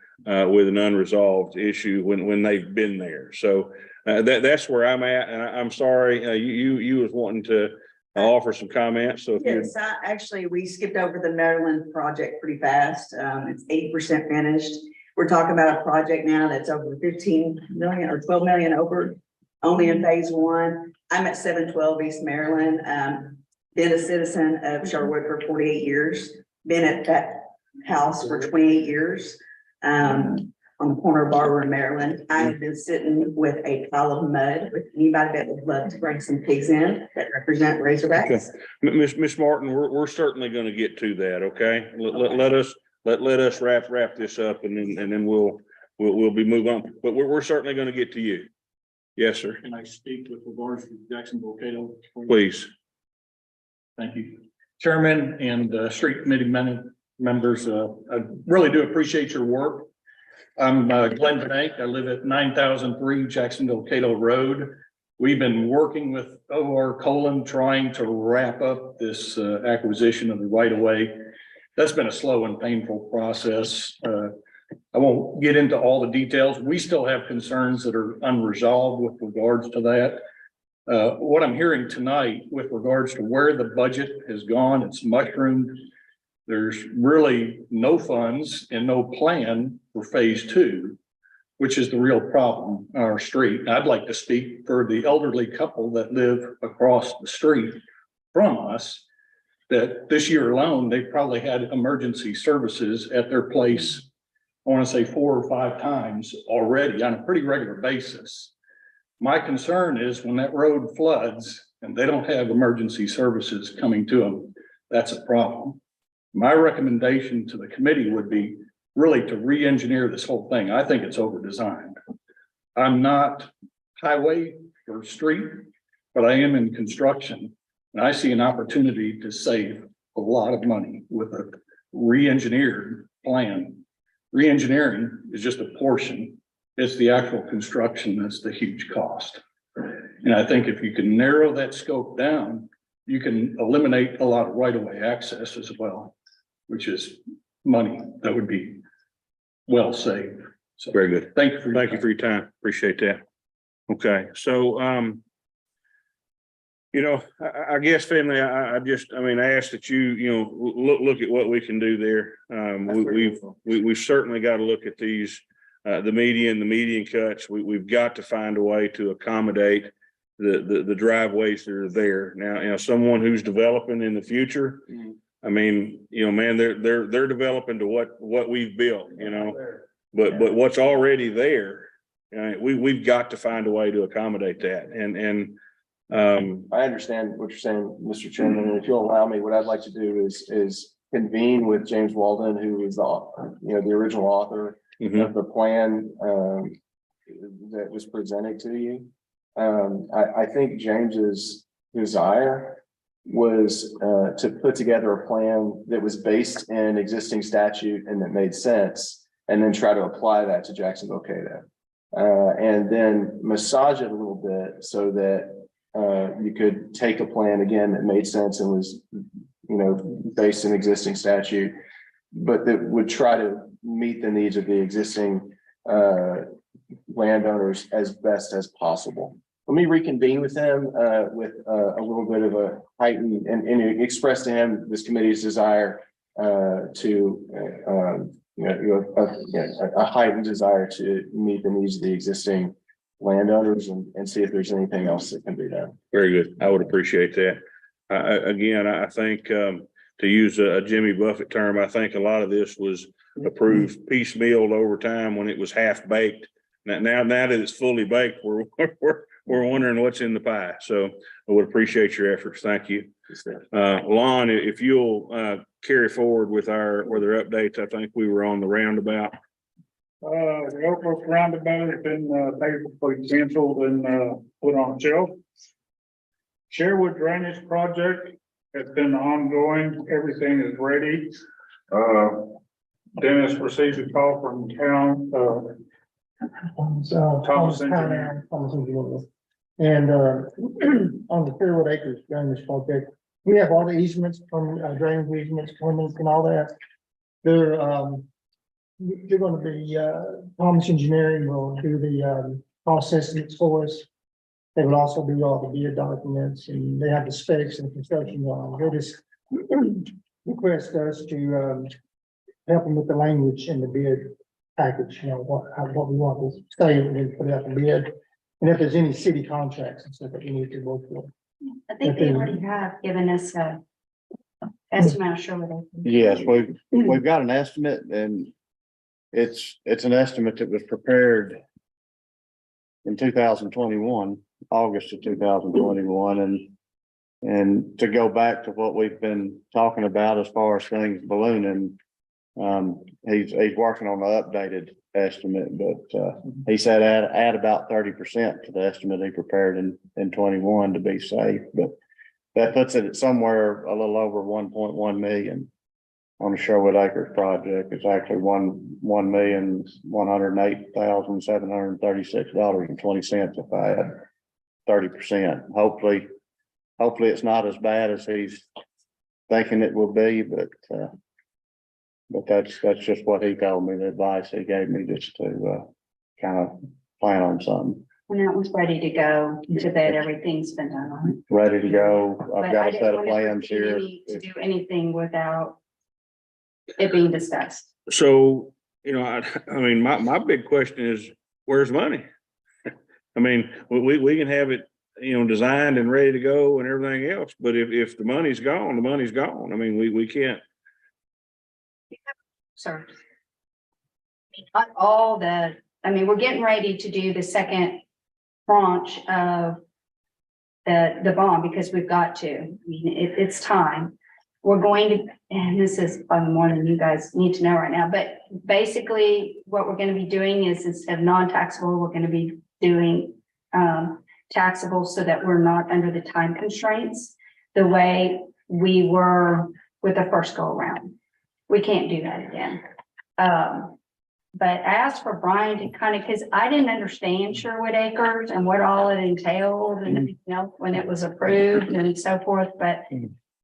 with an unresolved issue when they've been there. So that's where I'm at, and I'm sorry, you was wanting to offer some comments. So if you Yes, we skipped over the Maryland project pretty fast. It's 80% finished. We're talking about a project now that's over 15 million or 12 million over, only in phase one. I'm at 712 East Maryland. Been a citizen of Sherwood for 48 years. Been at that house for 28 years. On the corner of Barber and Maryland. I've been sitting with a pile of mud with anybody that would love to bring some pigs in that represent Razorbacks. Miss Martin, we're certainly going to get to that. Okay, let us wrap this up, and then we'll be moving on. But we're certainly going to get to you. Yes, sir. Can I speak with regards to Jacksonville Cato? Please. Thank you, Chairman and street committee members. I really do appreciate your work. I'm Glenn Benek. I live at 9003 Jacksonville Cato Road. We've been working with OR Colon trying to wrap up this acquisition of the right of way. That's been a slow and painful process. I won't get into all the details. We still have concerns that are unresolved with regards to that. What I'm hearing tonight with regards to where the budget has gone, it's mushroomed. There's really no funds and no plan for phase two, which is the real problem on our street. I'd like to speak for the elderly couple that live across the street from us, that this year alone, they've probably had emergency services at their place, I want to say 4 or 5 times already on a pretty regular basis. My concern is when that road floods and they don't have emergency services coming to them, that's a problem. My recommendation to the committee would be really to re-engineer this whole thing. I think it's over-designed. I'm not highway or street, but I am in construction. And I see an opportunity to save a lot of money with a re-engineered plan. Re-engineering is just a portion. It's the actual construction that's the huge cost. And I think if you can narrow that scope down, you can eliminate a lot of right-of-way access as well, which is money that would be well saved. So Very good. thank you for your time. Appreciate that. Okay, so you know, I guess, Finley, I ask that you look at what we can do there. We've certainly got to look at these, the median cuts. We've got to find a way to accommodate the driveways that are there. Now, you know, someone who's developing in the future, I mean, you know, man, they're developing to what we've built, you know, but what's already there, we've got to find a way to accommodate that. And I understand what you're saying, Mr. Chairman, and if you'll allow me, what I'd like to do is convene with James Walden, who is the original author of the plan that was presented to you. I think James's desire was to put together a plan that was based in existing statute and that made sense, and then try to apply that to Jacksonville Cato. And then massage it a little bit so that you could take a plan again that made sense and was, based in existing statute, but that would try to meet the needs of the existing landowners as best as possible. Let me reconvene with him with a little bit of a heightened and express to him this committee's desire to a heightened desire to meet the needs of the existing landowners and see if there's anything else that can be done. Very good. I would appreciate that. Again, I think, to use a Jimmy Buffett term, I think a lot of this was approved piecemeal over time when it was half baked. Now that it's fully baked, we're wondering what's in the pie. So I would appreciate your efforts. Thank you. Lon, if you'll, carry forward with our updates, I think we were on the roundabout. The Oak Brook roundabout has been, basically canceled and, put on shelf. Sherwood drainage project has been ongoing. Everything is ready. Dennis received a call from town, Thomas Engineering. Thomas Engineering. And, on the Sherwood Acres drainage project, we have all the easements from, drainage easements, permits and all that. They're gonna be, Thomas Engineering will do the, cost estimates for us. They will also do all the bid documents, and they have the specs and construction on. They just request us to, help them with the language in the bid package, you know, what we want to say and then put out the bid. And if there's any city contracts and stuff that we need to work with. I think they already have given us a estimate, I'm sure. Yes, we've got an estimate, and it's an estimate that was prepared in 2021, August of 2021, and to go back to what we've been talking about as far as things ballooning. He's working on the updated estimate, but he said add about 30% to the estimate he prepared in 21 to be safe, but that puts it at somewhere a little over 1.1 million on the Sherwood Acres project. It's actually $1,108,736.20 if I add 30%. Hopefully it's not as bad as he's thinking it will be, but that's just what he told me, the advice he gave me, just to kind of plan on something. When that was ready to go to bed, everything's been done on it. Ready to go. But I've got I a didn't set of want to plans proceed here. to do anything without it being discussed. So, I mean, my big question is, where's money? I mean, we can have it, designed and ready to go and everything else, but if the money's gone, the money's gone. I mean, we can't. Sir. Not all we're getting ready to do the second tranche of the bond because we've got to. I mean, it's time. We're going to, and this is probably more than you guys need to know right now, but basically what we're going to be doing is instead of non-taxable, we're going to be doing taxable so that we're not under the time constraints the way we were with the first go around. We can't do that again. But I asked for Brian to kind of, because I didn't understand Sherwood Acres and what all it entailed and everything else when it was approved and so forth, but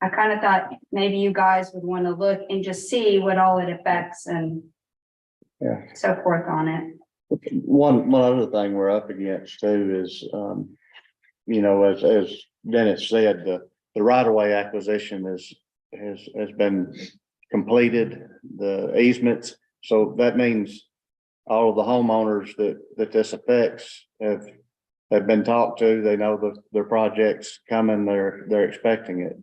I kind of thought maybe you guys would want to look and just see what all it affects and so forth on it. One other thing we're up against too is, as Dennis said, the right of way acquisition has been completed, the easements. So that means all of the homeowners that this affects have been talked to. They know their project's coming. They're expecting it.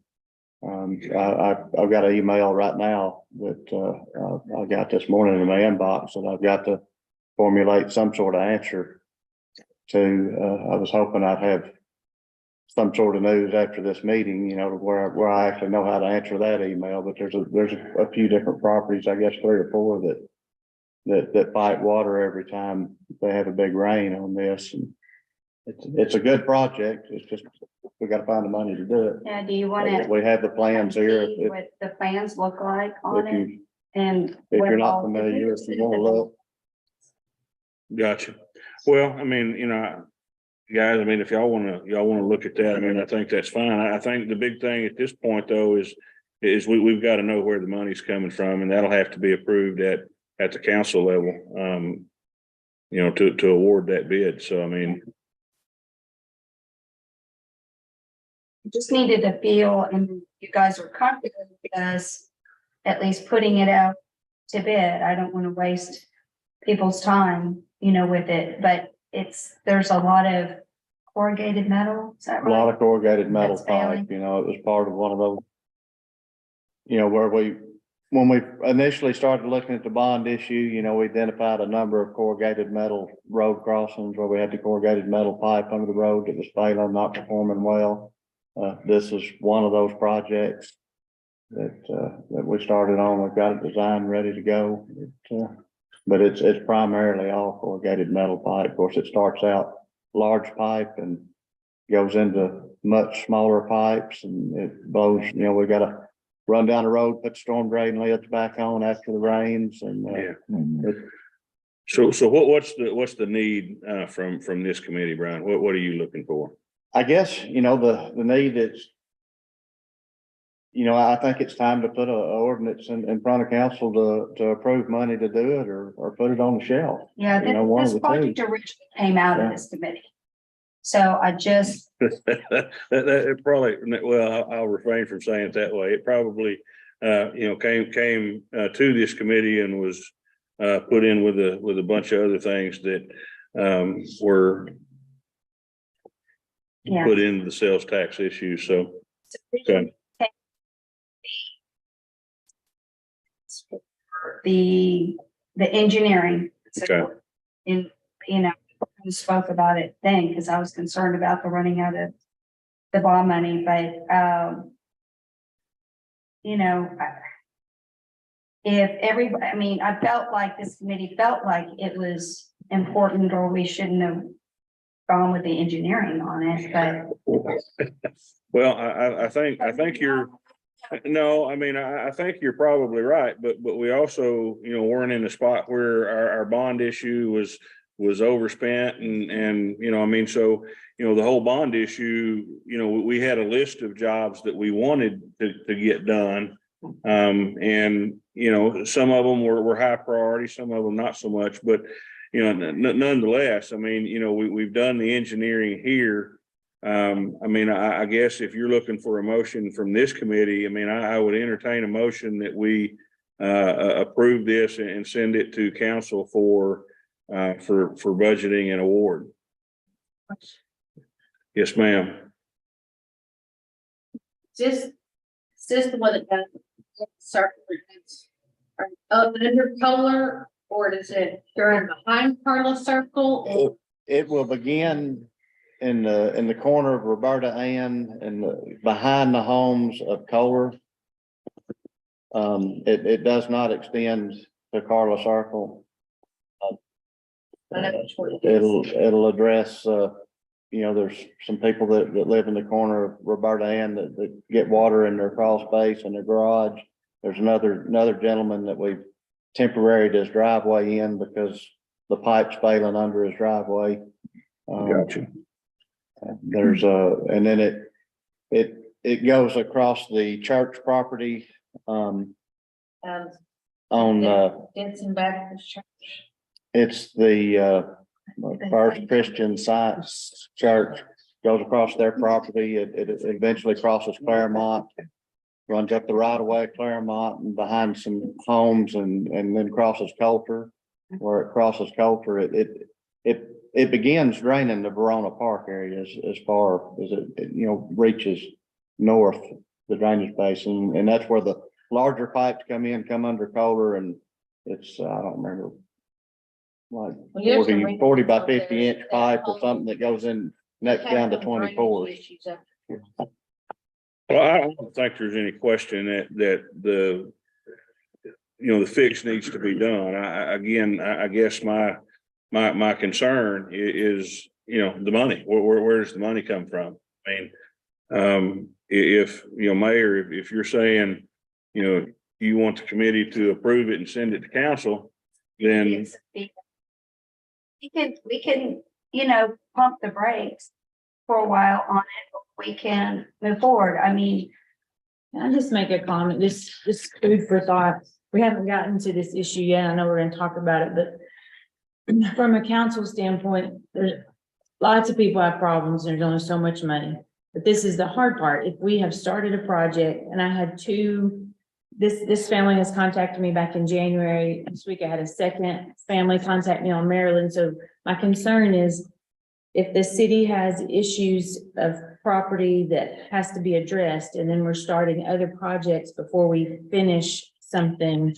I've got an email right now that I got this morning in my inbox that I've got to formulate some sort of answer to. I was hoping I'd have some sort of news after this meeting, to where I actually know how to answer that email. But there's a few different properties, I guess 3 or 4 that fight water every time they have a big rain on this. And it's a good project. It's just we got to find the money to do it. Yeah, do you want to? We have the plans here. What the plans look like on If it? you And if what you're not all- familiar, if you want to look. Gotcha. Well, I mean, guys, I mean, if y'all want to look at that, I mean, I think that's fine. I think the big thing at this point though is we've got to know where the money's coming from, and that'll have to be approved at the council level, to award that bid. So, I mean, just needed to feel, and you guys are comfortable with us at least putting it out to bid. I don't want to waste people's time, with it, but there's a lot of corrugated metal, is that A lot right? of corrugated metal That's failing. pipe, you know, it was part of one of those. You know, when we initially started looking at the bond issue, you know, we identified a number of corrugated metal road crossings where we had the corrugated metal pipe under the road that was failing, not performing well. This is one of those projects that we started on. We've got it designed, ready to go. But it's primarily all corrugated metal pipe. Of course, it starts out large pipe and goes into much smaller pipes, and it blows, you know, we gotta run down the road, put storm drain lids back on after the rains, and So what's the need, from this committee, Brian? What are you looking for? I guess, you know, the need is, you know, I think it's time to put a ordinance in front of council to approve money to do it, or put it on the shelf. Yeah, You know, one of this the project two. originally came out of Yeah. this committee. So I just, That it probably, well, I'll refrain from saying it that way. It probably, you know, came to this committee and was put in with a bunch of other things that were yeah. put into the sales tax issue. So, okay. The engineering. Okay. In, you know, we spoke about it then, because I was concerned about the running out of the bond money, but, you know, if everybody, I mean, I felt like this committee felt like it was important, or we shouldn't have gone with the engineering on it, but. Well, I think you're, no, I mean, I think you're probably right, but we also, you know, weren't in a spot where our bond issue was overspent and, you know, I mean, so, you know, the whole bond issue, you know, we had a list of jobs that we wanted to get done. And, you know, some of them were high priority, some of them not so much, but, you know, nonetheless, I mean, you know, we've done the engineering here. I mean, I guess if you're looking for a motion from this committee, I mean, I would entertain a motion that we approve this and send it to council for budgeting and award. Yes, ma'am. Is this the one that does circular, under color, or does it turn behind Carla Circle? It will begin in the corner of Roberta Ann and behind the homes of Kohler. It does not extend to Carla Circle. I know which one it is. It'll address, you know, there's some people that live in the corner of Roberta Ann that get water in their crawl space in their garage. There's another gentleman that we've temporaried his driveway in because the pipe's failing under his driveway. Gotcha. There's and then it goes across the church property, on, Denson Baptist Church. it's the, First Christian Science Church, goes across their property. It eventually crosses Claremont, runs up the right of way of Claremont and behind some homes and then crosses Coulter. Where it crosses Coulter, it begins draining the Verona Park area as far as it, you know, reaches north, the drainage basin, and that's where the larger pipes come under Coulter, and it's, I don't remember, like 40 by 50 inch pipe or something that goes in next down to 24. Well, I don't think there's any question that the, you know, the fix needs to be done. I guess my concern is, you know, the money. Where does the money come from? I mean, if, you know, Mayor, if you're saying, you know, you want the committee to approve it and send it to council, then We can, you know, pump the brakes for a while on it. We can move forward. I mean, Can I just make a comment? This food for thought. We haven't gotten to this issue yet. I know we're gonna talk about it, but from a council standpoint, there's lots of people have problems. There's only so much money. But this is the hard part. If we have started a project, and I had two this family has contacted me back in January. This week I had a second family contact me on Maryland. So my concern is if the city has issues of property that has to be addressed, and then we're starting other projects before we finish something,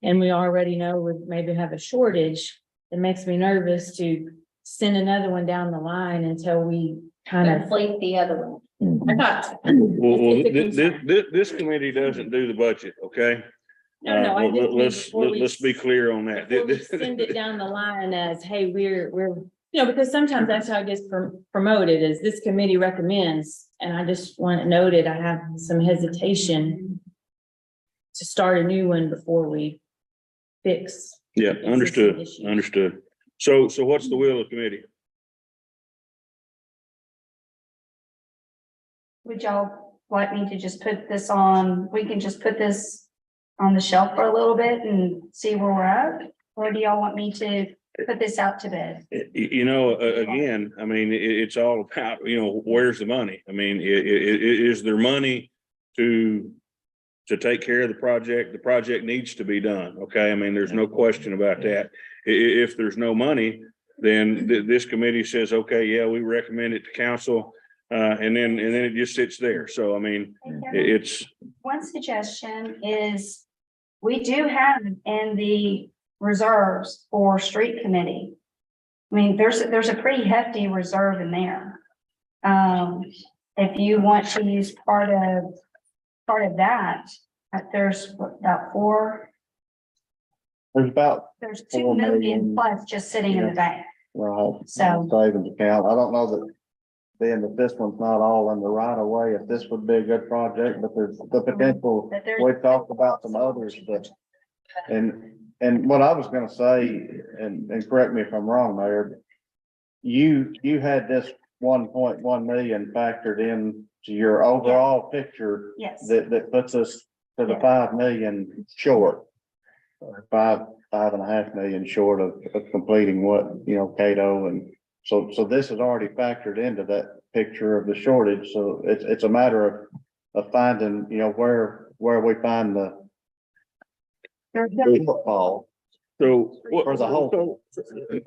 and we already know we maybe have a shortage, it makes me nervous to send another one down the line until we kind of. Complete the other one. I thought. Well, It's a concern. this committee doesn't do the budget, okay? No, I just mean Let's before we- be clear on that. Before we send it down the line as, hey, we're, you know, because sometimes that's how it gets promoted, is this committee recommends, and I just want it noted, I have some hesitation to start a new one before we fix. Yeah, existing understood, issues. understood. So what's the will of the committee? Would y'all like me to just put this on, we can just put this on the shelf for a little bit and see where we're at? Or do y'all want me to put this out to bid? You know, again, I mean, it's all about, you know, where's the money? I mean, is there money to take care of the project? The project needs to be done, okay? I mean, there's no question about that. If there's no money, then this committee says, okay, yeah, we recommend it to council. And then it just sits there. So, I mean, it's, One suggestion is, we do have in the reserves for street committee. I mean, there's a pretty hefty reserve in there. If you want to use part of that, there's about there's 2 4 million million. plus just sitting in the bank. Right. So- Savings account. I don't know that being that this one's not all in the right of way, if this would be a good project, but there's the potential. But there's- We've talked about some others, but, and what I was gonna say, and correct me if I'm wrong, Mayor. You had this 1.1 million factored in to your overall picture Yes, that puts us to the Yeah. 5 million short. Or 5.5 million short of completing what, you know, Cato, and so this is already factored into that picture of the shortage, so it's a matter of finding, you know, where we find the footfall. so. For the whole-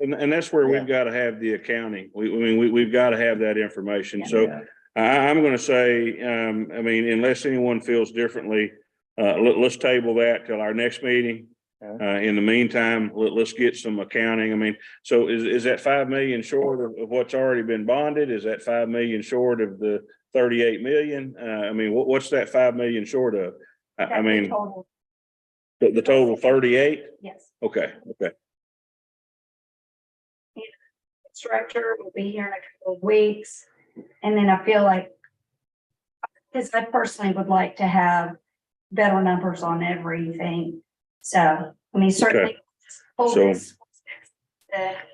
And that's where we've got to have the accounting. We've got to have that information. So I'm gonna say, I mean, unless anyone feels differently, let's table that till our next meeting. In the meantime, let's get some accounting. I mean, so is that 5 million short of what's already been bonded? Is that 5 million short of the 38 million? I mean, what's that 5 million short of? I that's the mean, total. the total 38? Yes. Okay, okay. Director will be here in a couple of weeks. And then I feel like, because I personally would like to have better numbers on everything. So, I mean, certainly hold So- this,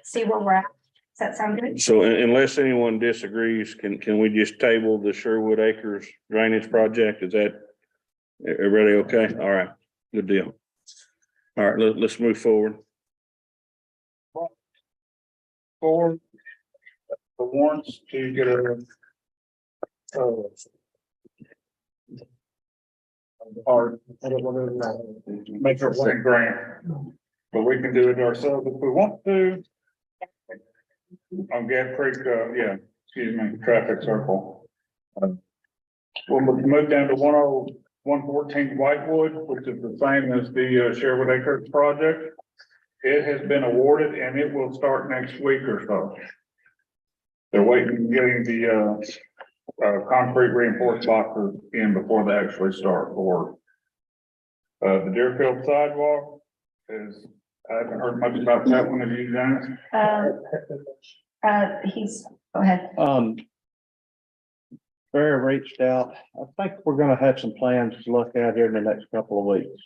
see where we're at. Does that sound good? So unless anyone disagrees, can we just table the Sherwood Acres drainage project? Is that everybody okay? All right, good deal. All right, let's move forward. For the warrants to get or make it one grant. But we can do it ourselves if we want to. On Gap Creek, traffic circle. We'll move down to 114 Whitewood, which is the same as the Sherwood Acres project. It has been awarded and it will start next week or so. They're waiting, getting the concrete reinforced boxes in before they actually start the work. The Deerfield sidewalk is, I haven't heard much about that one. Have you, Janice? Go ahead. Barry reached out. I think we're gonna have some plans to look at here in the next couple of weeks.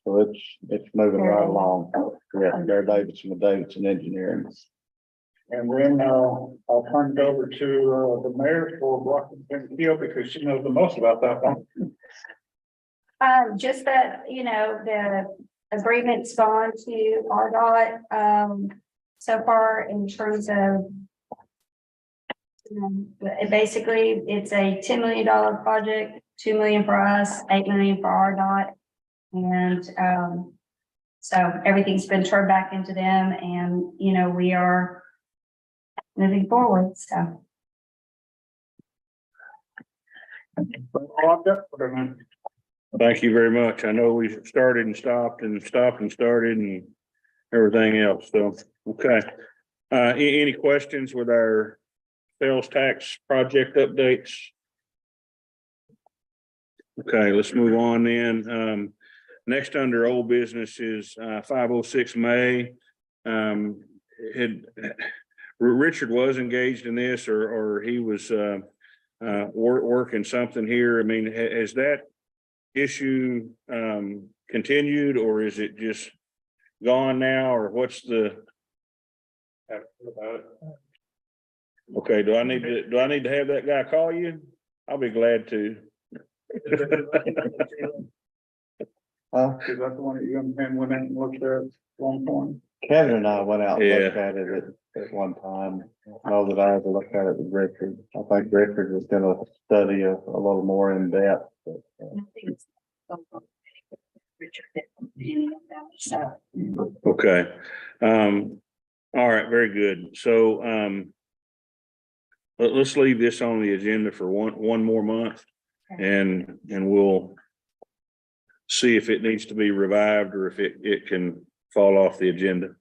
So it's moving right along. Yeah, Barry Davidson with Davidson Engineering. And then I'll turn it over to the mayor for Washington Hill because she knows the most about that one. Just that, you know, the agreement's gone to RDOT, so far in terms of basically, it's a $10 million project, 2 million for us, 8 million for RDOT. And, so everything's been turned back into them and, you know, we are moving forward, so. Thank you very much. I know we started and stopped and stopped and started and everything else, so, okay. Any questions with our sales tax project updates? Okay, let's move on then. Next under old business is 506 May. Richard was engaged in this or he was working something here. I mean, has that issue continued or is it just gone now or what's the? Okay, do I need to have that guy call you? I'll be glad to. Is that the one that you went in and looked at one point? Kevin and I went out and Yeah. looked at it at one time. I know that I had to look at it with Richard. I think Richard was gonna study a little more in depth. But, Okay. All right, very good. So let's leave this on the agenda for one more month and we'll see if it needs to be revived or if it can fall off the agenda.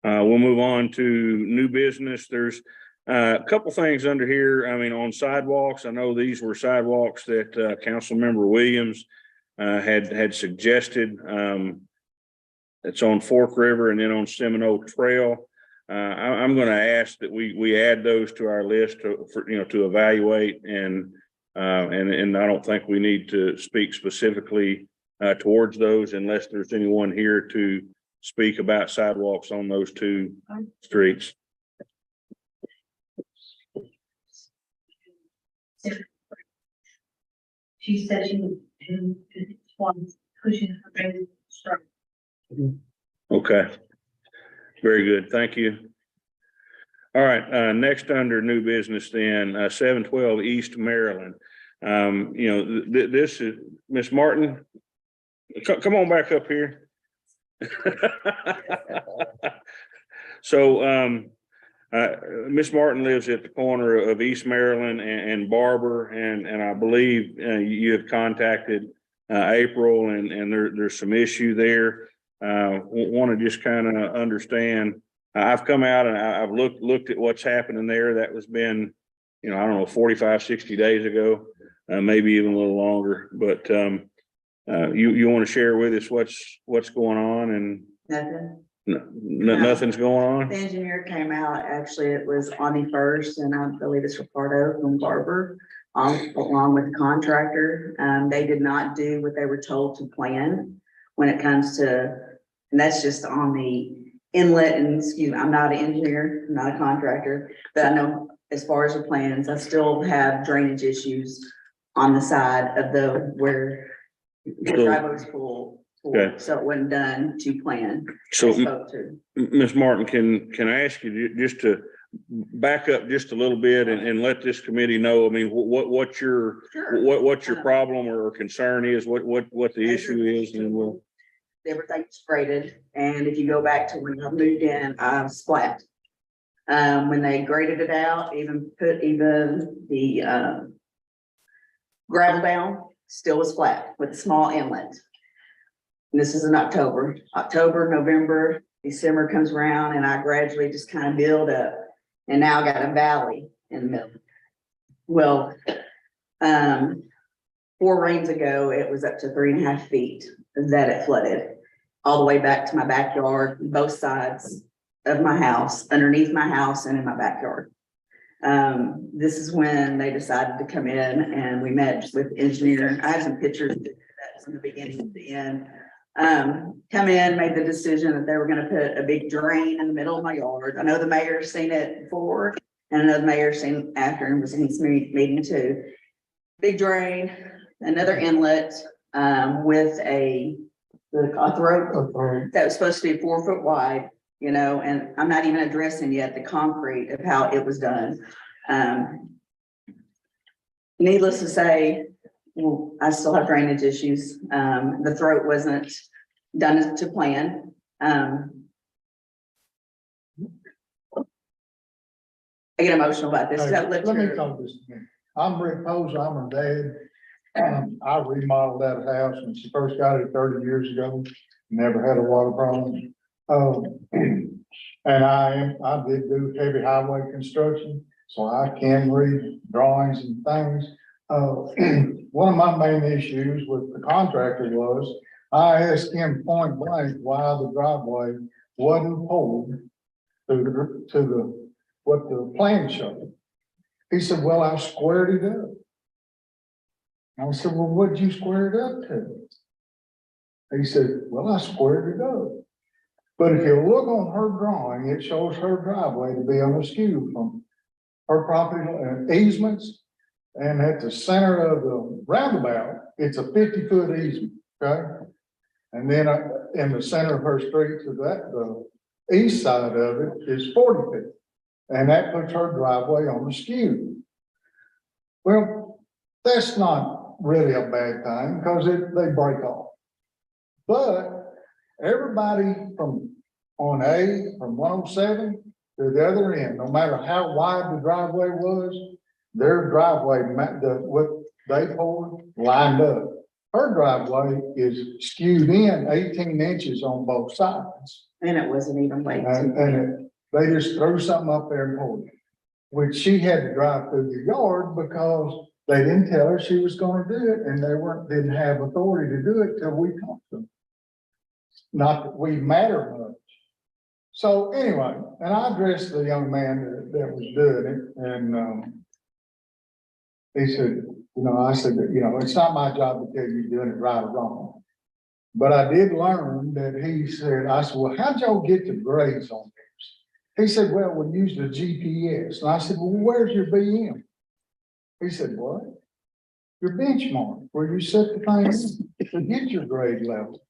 We'll move on to new business. There's a couple things under here. I mean, on sidewalks, I know these were sidewalks that Councilmember Williams had suggested. It's on Fork River and then on Seminole Trail. I'm going to ask that we add those to our list to evaluate and I don't think we need to speak specifically towards those unless there's anyone here to speak about sidewalks on those two streets. She said she was pushing her. Okay. Very good. Thank you. All right, next under new business then, 712 East Maryland. This is Miss Martin. Come on back up here. So Miss Martin lives at the corner of East Maryland and Barber, and I believe you have contacted April and there's some issue there. Want to just kind of understand. I've come out and I've looked at what's happening there. That was been, I don't know, 45, 60 days ago, maybe even a little longer, but you want to share with us what's going on and Nothing. nothing's going on? The engineer came out, actually, it was on the 1st, and I believe it's Ricardo from Barber, along with the contractor. They did not do what they were told to plan when it comes to, and that's just on the inlet, and excuse me, I'm not an engineer, I'm not a contractor, but I know as far as the plans, I still have drainage issues on the side of where the driveway was full. Okay. So it wasn't done to plan. So, I spoke to. Ms. Martin, can I ask you just to back up just a little bit and let this committee know, I mean, what's your problem or concern is, what the issue is, and we'll. Everything's graded, and if you go back to when I moved in, I splat. When they graded it out, even the gravel down, still was flat with a small inlet. And this is in October, November, December comes around, and I gradually just kind of build up, and now I got a valley in the middle. Well, 4 rains ago, it was up to 3.5 feet that it flooded all the way back to my backyard, both sides of my house, underneath my house and in my backyard. This is when they decided to come in and we met with the engineer. I have some pictures that's in the beginning and the end. Come in, made the decision that they were going to put a big drain in the middle of my yard. I know the mayor's seen it before, and another mayor's seen it after and was in his meeting too. Big drain, another inlet, with a throat that was supposed to be 4 foot wide, and I'm not even addressing yet the concrete of how it was done. Needless to say, well, I still have drainage issues. The throat wasn't done to plan. I get emotional about this. Hey, So let's- let me talk this again. I'm Rick Poser, I'm her dad. I remodeled that house when she first got it 30 years ago, never had a water problem. And I did do heavy highway construction, so I can read drawings and things. One of my main issues with the contractor was, I asked him point blank why the driveway wasn't pulled to the, what the plan showed. He said, well, I squared it up. I said, well, what'd you square it up to? He said, well, I squared it up. But if you look on her drawing, it shows her driveway to be on a skew from her property easements. And at the center of the roundabout, it's a 50-foot easement, okay? And then in the center of her street to that, the east side of it is 40 feet. And that puts her driveway on the skew. Well, that's not really a bad thing because they break off. But everybody from on from 107 to the other end, no matter how wide the driveway was, their driveway, what they poured, lined up. Her driveway is skewed in 18 inches on both sides. And it wasn't even weight. They just threw something up there and poured it, which she had to drive through the yard because they didn't tell her she was going to do it, and they didn't have authority to do it till we talked to them. Not that we matter much. So anyway, and I addressed the young man that was doing it, and he said, I said, it's not my job to tell you doing it right or wrong. But I did learn that he said, I said, well, how'd y'all get the grades on this? He said, well, we used a GPS. And I said, well, where's your BM? He said, what? Your benchmark, where you set the thing to get your grade level.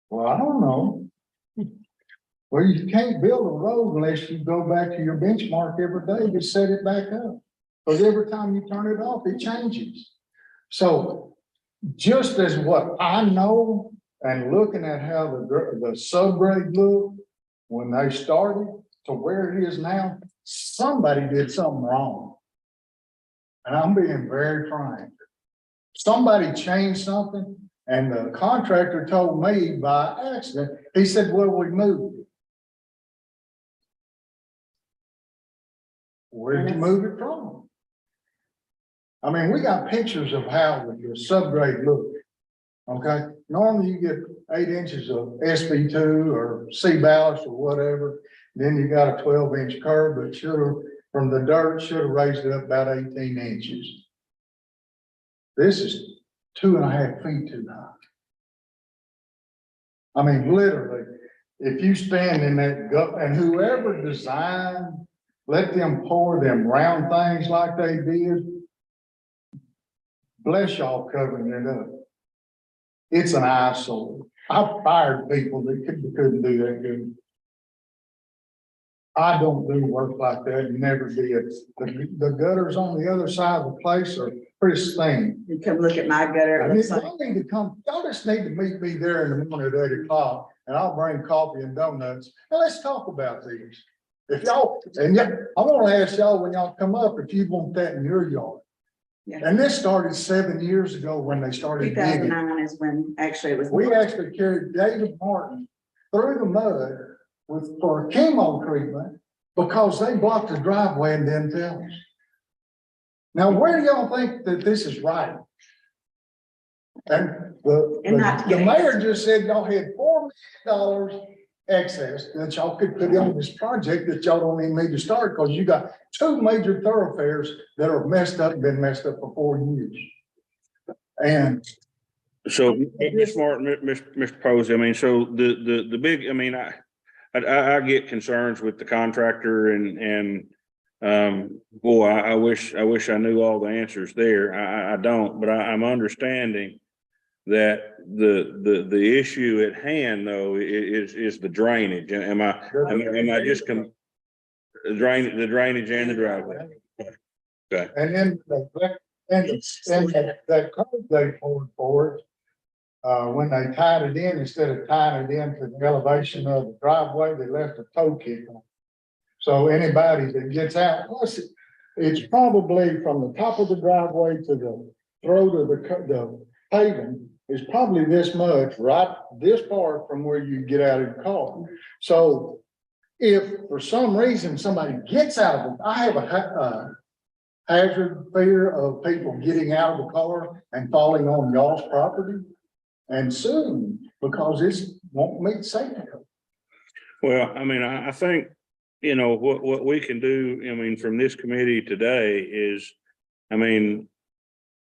Well, I don't know. Well, you can't build a road unless you go back to your benchmark every day to set it back up. Because every time you turn it off, it changes. So just as what I know and looking at how the subgrade looked when they started to where it is now, somebody did something wrong. And I'm being very frank. Somebody changed something and the contractor told me by accident, he said, well, we moved it. Where'd you move it from? I mean, we got pictures of how the subgrade looked. Okay, normally you get 8 inches of SB2 or C ballast or whatever. Then you got a 12-inch curve, but from the dirt should have raised it up about 18 inches. This is 2.5 feet too high. I mean, literally, if you stand in that gut, and whoever designed, let them pour them round things like they did, bless y'all covering it up. It's an eyesore. I've fired people that couldn't do that good. I don't do work like that and never did. The gutters on the other side of the place are pristine. You come look at my gutter. It looks like Y'all need to come, y'all just need to meet me there in the morning at 8 o'clock and I'll bring coffee and donuts and let's talk about these. If y'all, and yet, I want to ask y'all when y'all come up, if you want that in your yard. Yeah. And this started 7 years ago when they started digging. 2009 is when actually it was. We actually carried David Martin through the mud for chemo treatment because they blocked the driveway and didn't tell us. Now, where do y'all think that this is right? And the mayor just said y'all had $4 million excess that y'all could put on this project that y'all don't even need to start because you got 2 major thoroughfares that are messed up, been messed up for 4 years. And so, Ms. Martin, Mr. Posey, I mean, so the big, I mean, I get concerns with the contractor and boy, I wish I knew all the answers there. I don't, but I'm understanding that the issue at hand though is the drainage. Am I just the drainage and the driveway? Okay. And then the And that code they poured for it, when they tied it in, instead of tying it into the elevation of the driveway, they left a toe kick on it. So anybody that gets out, plus it's probably from the top of the driveway to the throat of the paving is probably this much, right this far from where you get out of the car. So if for some reason somebody gets out of it, I have a hazard fear of people getting out of the car and falling on y'all's property. And soon, because this won't meet safety code. Well, I mean, I think, you know, what we can do, I mean, from this committee today is, I mean,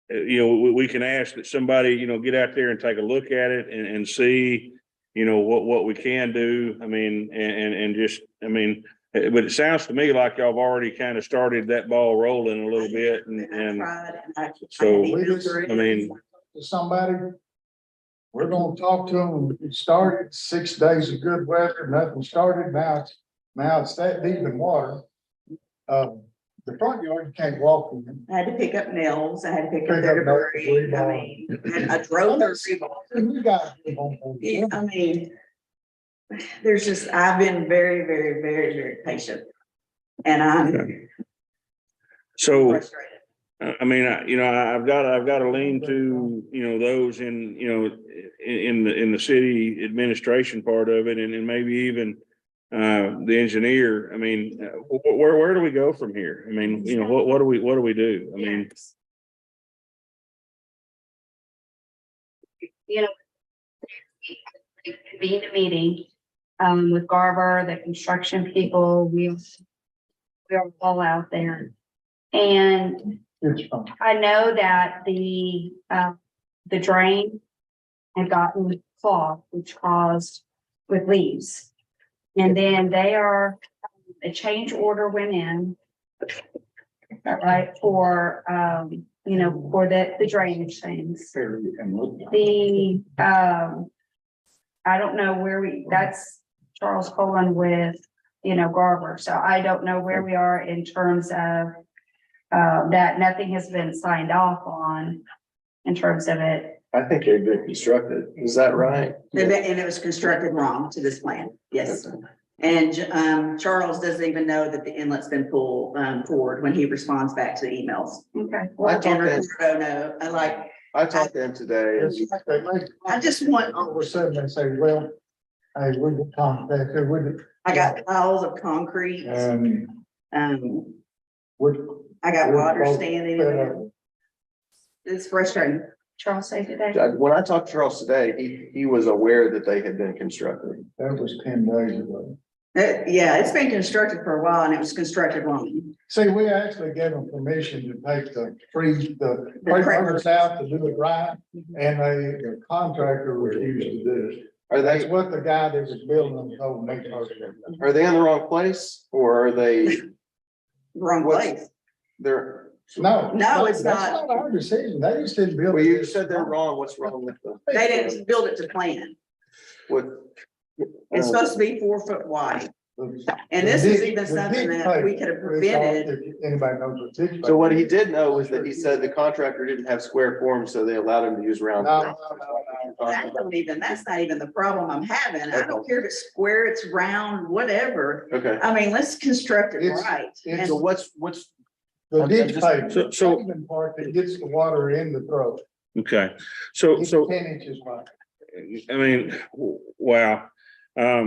you know, we can ask that somebody, you know, get out there and take a look at it and see, you know, what we can do. I mean, and just, I mean, but it sounds to me like y'all have already kind of started that ball rolling a little bit and so, I mean. Somebody, we're gonna talk to them. It started 6 days of good weather, nothing started. Now it's that deep in water. The front yard, you can't walk in. I had to pick up nails, I had to pick up their debris, I mean, I drove their rebar. You guys. Yeah, I mean, there's just, I've been very, very, very, very patient. And I'm So, frustrated. I mean, you know, I've got to lean to, you know, those in, you know, in the city administration part of it and maybe even the engineer. I mean, where do we go from here? I mean, you know, what do we do? I mean, You know, convened a meeting with Garver, the construction people, we are all out there. And It's fine. I know that the drain had gotten clogged, which caused with leaves. And then a change order went in. Right, for, you know, for the drainage things. I don't know where that's Charles Colin with, you know, Garver. So I don't know where we are in terms of that nothing has been signed off on in terms of it. I think they've been constructed. Is that right? And it was constructed wrong to this plan, yes. And Charles doesn't even know that the inlet's been poured when he responds back to the emails. Okay. I And Ricardo, no, I talked to him today. and It's like they make. I just want, All of a sudden they say, well, hey, we can contact her, I got piles of concrete, and I got we're water both standing in fed there. up. It's frustrating. Charles say today. When I talked to Charles today, he was aware that they had been constructed. That was 10 days ago. Yeah, it's been constructed for a while and it was constructed wrong. See, we actually gave them permission to take the tree crackers out to do it right, and the contractor refused to do it. Are That's they, what the guy that was building them told me. are they in the wrong place or are they, Wrong What's- place. they're, No, it's That's not. not our decision. They just didn't build. well, it. you said they're wrong. What's wrong with them? They didn't build it to plan. What? It's supposed to be 4 foot wide. And this is even something that we could have prevented. If anybody knows what ditch pipe So what he is. did know was that he said the contractor didn't have square forms, so they allowed him to use round. No. That's not even the problem I'm having. I don't care if it's square, it's round, whatever. Okay, I mean, let's construct it It's- right. it's- so what's, The ditch pipe, So- the pavement part that gets the water in the throat. okay. So, It's so 10 inches wide. I mean, wow. I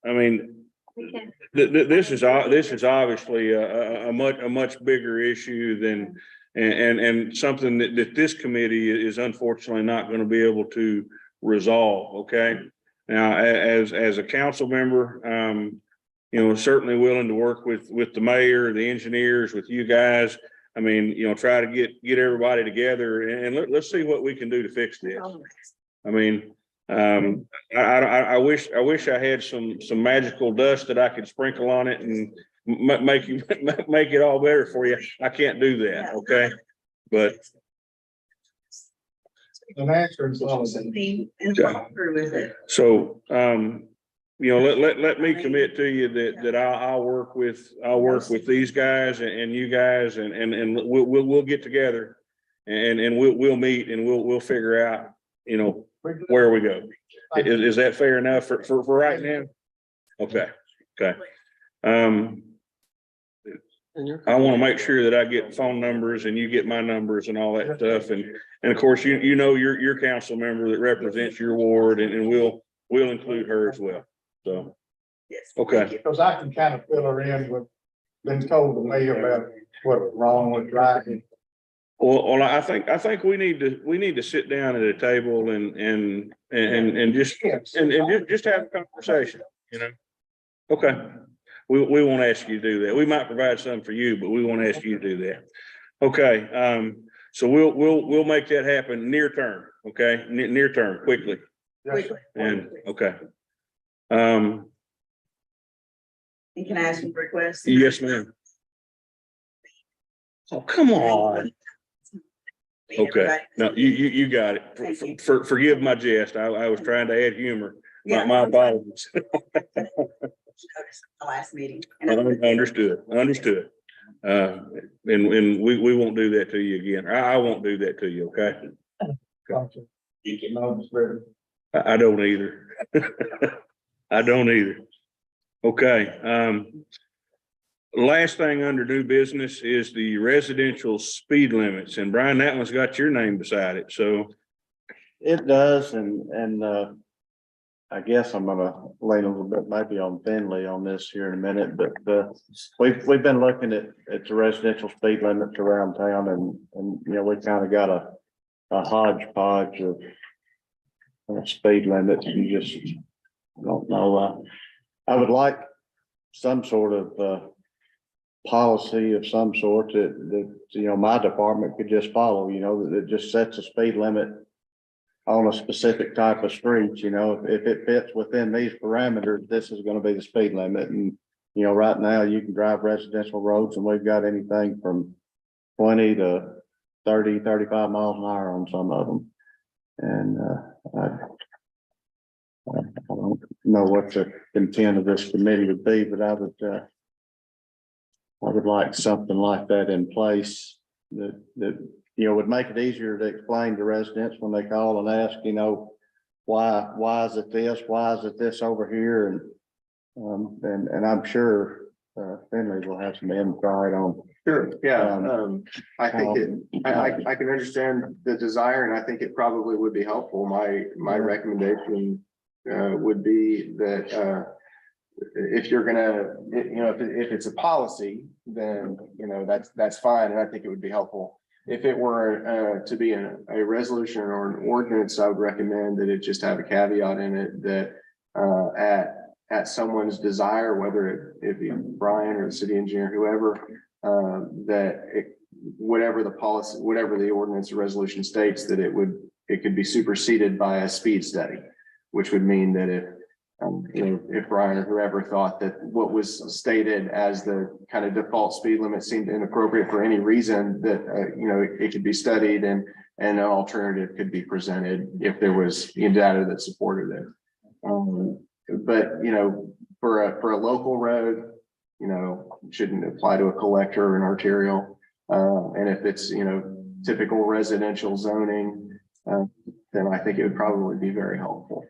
mean, We can- this is obviously a much bigger issue than, and something that this committee is unfortunately not going to be able to resolve, okay? Now, as a council member, you know, certainly willing to work with the mayor, the engineers, with you guys. I mean, you know, try to get everybody together and let's see what we can do to fix this. I mean, I wish I had some magical dust that I could sprinkle on it and make it all better for you. I can't do that, okay? But An answer is all. And walk through with it. so, you know, let me commit to you that I'll work with these guys and you guys and we'll get together And we'll meet and we'll figure out, you know, where we go. Is that fair enough for right now? Okay, okay. I want to make sure that I get phone numbers and you get my numbers and all that stuff. And of course, you know, your council member that represents your ward and we'll include her as well. So, Yes. okay. Because I can kind of fill her in with, been told to me about what's wrong with driving. Well, I think we need to sit down at a table and just just have a conversation, you know? Okay. We won't ask you to do that. We might provide something for you, but we won't ask you to do that. Okay, so we'll make that happen near term, okay? Near term, quickly. Quickly. And, okay. And can I ask you a request? Yes, ma'am. Oh, come on. Okay, no, you got it. Thank you. Forgive my jest. I was trying to add humor. Yeah. My apologies. Notice the last meeting. Understood. And we won't do that to you again. I won't do that to you, okay? I don't either. I don't either. Okay, last thing under new business is the residential speed limits, and Brian, that one's got your name beside it, so. It does, and I guess I'm gonna lean a little bit maybe on Finley on this here in a minute, but we've been looking at the residential speed limits around town, and you know, we kind of got a hodgepodge of speed limits. You just don't know. I would like some sort of policy of some sort that you know, my department could just follow, you know, that just sets a speed limit on a specific type of street. You know, if it fits within these parameters, this is going to be the speed limit. And, you know, right now you can drive residential roads and we've got anything from 20 to 30, 35 miles an hour on some of them. And I don't know what the intent of this committee would be, but I would like something like that in place that you know, would make it easier to explain to residents when they call and ask, you know, why is it this? Why is it this over here? And I'm sure Finley will have some insight on. Sure, yeah, I think I can understand the desire, and I think it probably would be helpful. My recommendation would be that if you're gonna, you know, if it's a policy, then, you know, that's fine, and I think it would be helpful. If it were to be a resolution or an ordinance, I would recommend that it just have a caveat in it that at someone's desire, whether it be Brian or the city engineer, whoever, whatever the policy, whatever the ordinance or resolution states, that it could be superseded by a speed study, which would mean that you know, if Brian or whoever thought that what was stated as the kind of default speed limit seemed inappropriate for any reason, that you know, it could be studied and an alternative could be presented if there was data that supported it. But you know, for a local road, you know, shouldn't apply to a collector or an arterial. And if it's, you know, typical residential zoning, then I think it would probably be very helpful.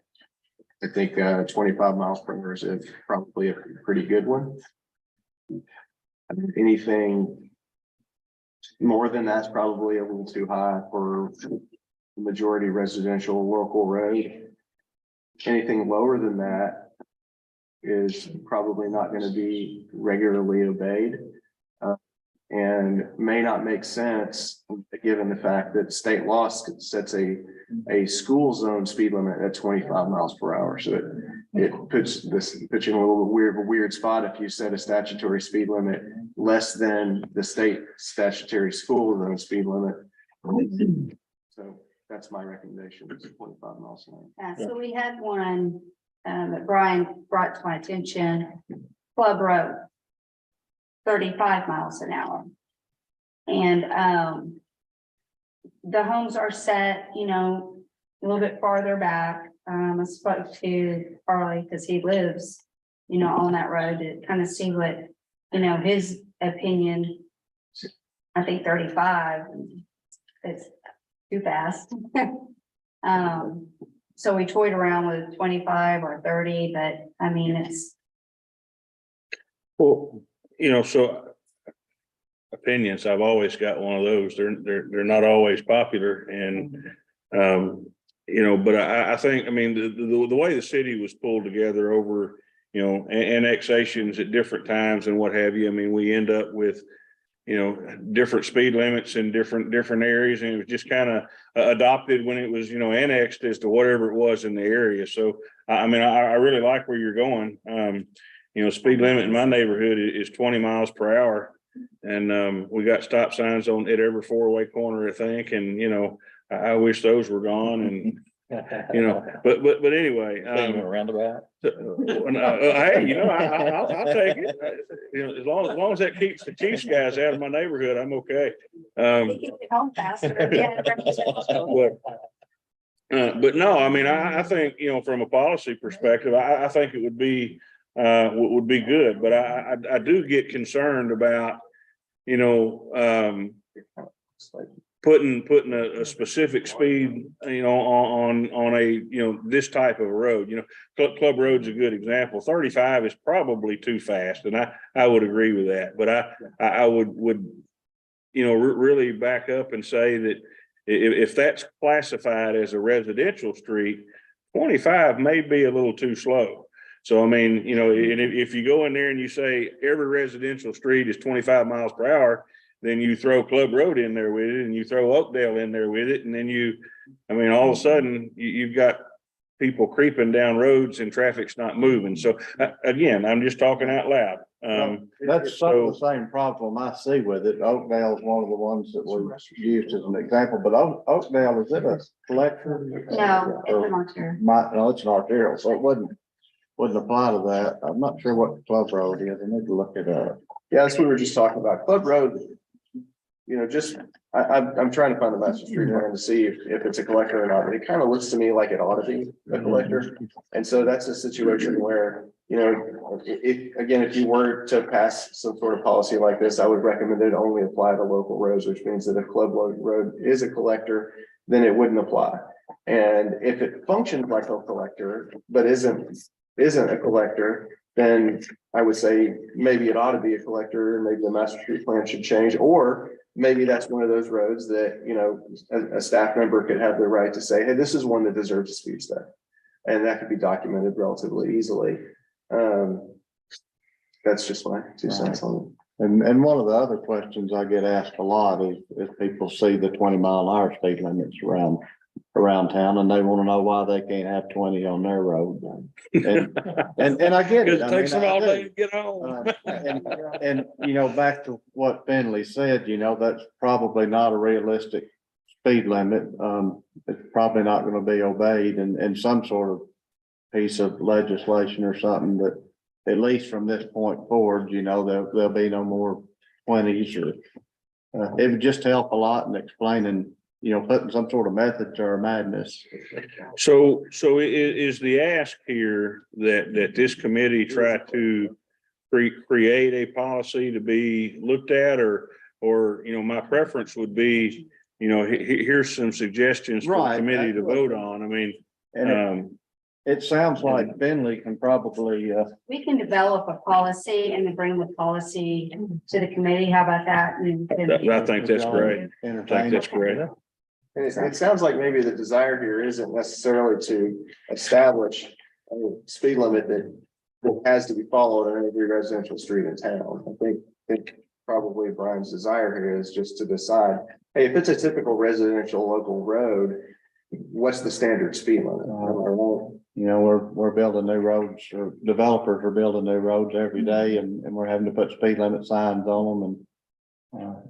I think 25 miles per hour is probably a pretty good one. Anything more than that's probably a little too high for the majority residential local road. Anything lower than that is probably not going to be regularly obeyed, and may not make sense given the fact that state law sets a school zone speed limit at 25 miles per hour. So it puts you in a little weird spot if you set a statutory speed limit less than the state statutory school zone speed limit. So that's my recommendation, is 25 miles an hour. So we had one that Brian brought to my attention, Club Road, 35 miles an hour. And the homes are set, you know, a little bit farther back. I spoke to Carly because he lives, you know, on that road to kind of see what, you know, his opinion. I think 35. it's too fast. So we toyed around with 25 or 30, but I mean, it's, Well, so opinions, I've always got one of those. They're not always popular and, but I think, I mean, the way the city was pulled together over, annexations at different times and what have you. I mean, we end up with, different speed limits in different areas, and it was just kind of adopted when it was, annexed as to whatever it was in the area. So, I mean, I really like where you're going. Speed limit in my neighborhood is 20 miles per hour. And, we got stop signs at every 4-way corner, I think. And, I wish those were gone and, but anyway. Roundabout. Hey, I'll take it. As long as that keeps the Chiefs guys out of my neighborhood, I'm okay. they can get home faster. Yeah. But no, I mean, I think, from a policy perspective, I think it would be good, but I do get concerned about, putting a specific speed, on a, this type of a road, Club Road's a good example. 35 is probably too fast, and I would agree with that, but I would, really back up and say that if that's classified as a residential street, 25 may be a little too slow. So, I mean, and if you go in there and you say every residential street is 25 miles per hour, then you throw Club Road in there with it and you throw Oakdale in there with it. And then all of a sudden you've got people creeping down roads and traffic's not moving. So again, I'm just talking out loud. That's some of the same problem I see with it. Oakdale is one of the ones that we used as an example, but Oakdale, is it a collector? No, it's an arterial. No, it's an arterial, so it wouldn't apply to that. I'm not sure what the Club Road is. I need to look it up. Yeah, that's what we were just talking about. Club Road, I'm trying to find the master street plan to see if it's a collector or not, but it kind of looks to me like it ought to be a collector. And so that's a situation where, if you were to pass some sort of policy like this, I would recommend it only apply to local roads, which means that if Club Road is a collector, then it wouldn't apply. And if it functions like a collector, but isn't a collector, then I would say maybe it ought to be a collector and maybe the master street plan should change, or maybe that's one of those roads that, a staff member could have the right to say, hey, this is one that deserves a speed study. And that could be documented relatively easily. That's just my 2 cents on it. And one of the other questions I get asked a lot is if people see the 20-mile-an-hour speed limits around town and they want to know why they can't have 20 on their road. And I get it. It takes them all day to get home. And back to what Finley said, that's probably not a realistic speed limit. It's probably not going to be obeyed and some sort of piece of legislation or something that at least from this point forward, there'll be no more 20s or it would just help a lot in explaining, putting some sort of method to our madness. So is the ask here that this committee try to create a policy to be looked at or, my preference would be, here's some suggestions for the committee to vote on. I mean, it sounds like Finley can probably, We can develop a policy and then bring the policy to the committee. How about that? I think that's great. I think that's great. And it sounds like maybe the desire here isn't necessarily to establish a speed limit that has to be followed on every residential street in town. I think probably Brian's desire here is just to decide, hey, if it's a typical residential local road, what's the standard speed limit? we're building new roads, or developers are building new roads every day and we're having to put speed limit signs on them.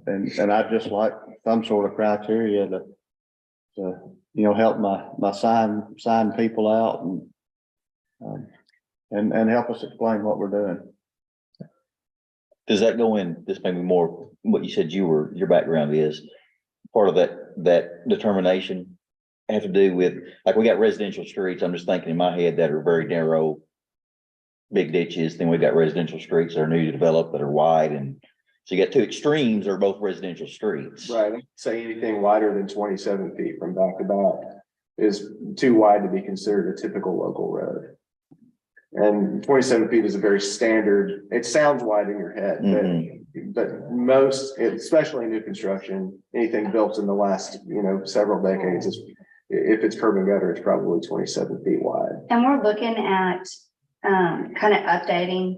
And I just like some sort of criteria to help my sign people out and help us explain what we're doing. Does that go in, this may be more what you said your background is, part of that determination have to do with, like we got residential streets, I'm just thinking in my head that are very narrow, big ditches, then we've got residential streets that are new to develop that are wide and So you got two extremes are both residential streets. Right, say anything wider than 27 feet from back to back is too wide to be considered a typical local road. And 27 feet is a very standard, it sounds wide in your head, but most, especially new construction, anything built in the last, several decades is, if it's curb and gutter, it's probably 27 feet wide. And we're looking at, kind of updating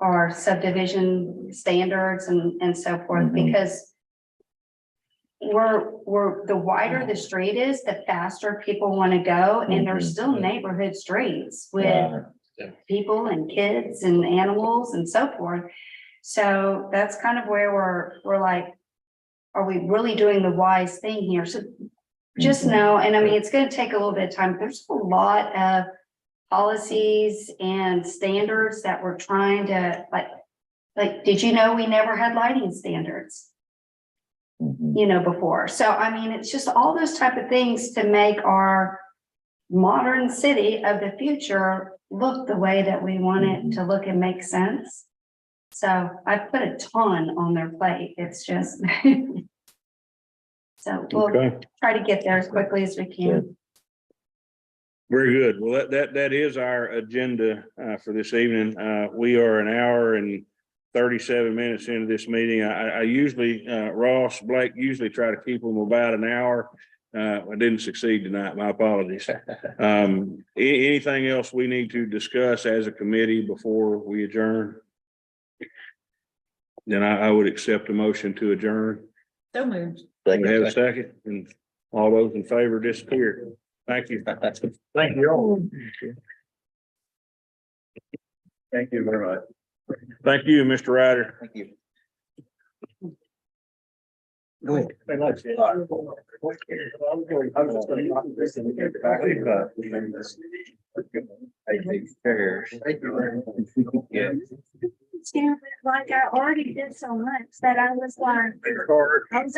our subdivision standards and so forth, Mhm. because the wider the street is, the faster people want to go, and there's still neighborhood streets with Right. people and kids and animals and so forth. So that's kind of where we're like, are we really doing the wise thing here? So just know, and I mean, it's gonna take a little bit of time. There's a lot of policies and standards that we're trying to like, did you know we never had lighting standards? Before. So I mean, it's just all those type of things to make our modern city of the future look the way that we want it to look and make sense. So I put a ton on their plate. It's just so we'll Okay, try to get there as quickly as we can. very good. Well, that is our agenda for this evening. We are an hour and 37 minutes into this meeting. I usually, Ross, Blake usually try to keep them about an hour. I didn't succeed tonight. My apologies. Anything else we need to discuss as a committee before we adjourn? Then I would accept a motion to adjourn. So moved. We have a second, and all those in favor disappear. Thank you. Thank you all. Thank you very much. Thank you, Mr. Ryder. Thank you. Go ahead. Like I already did so much that I was like, I was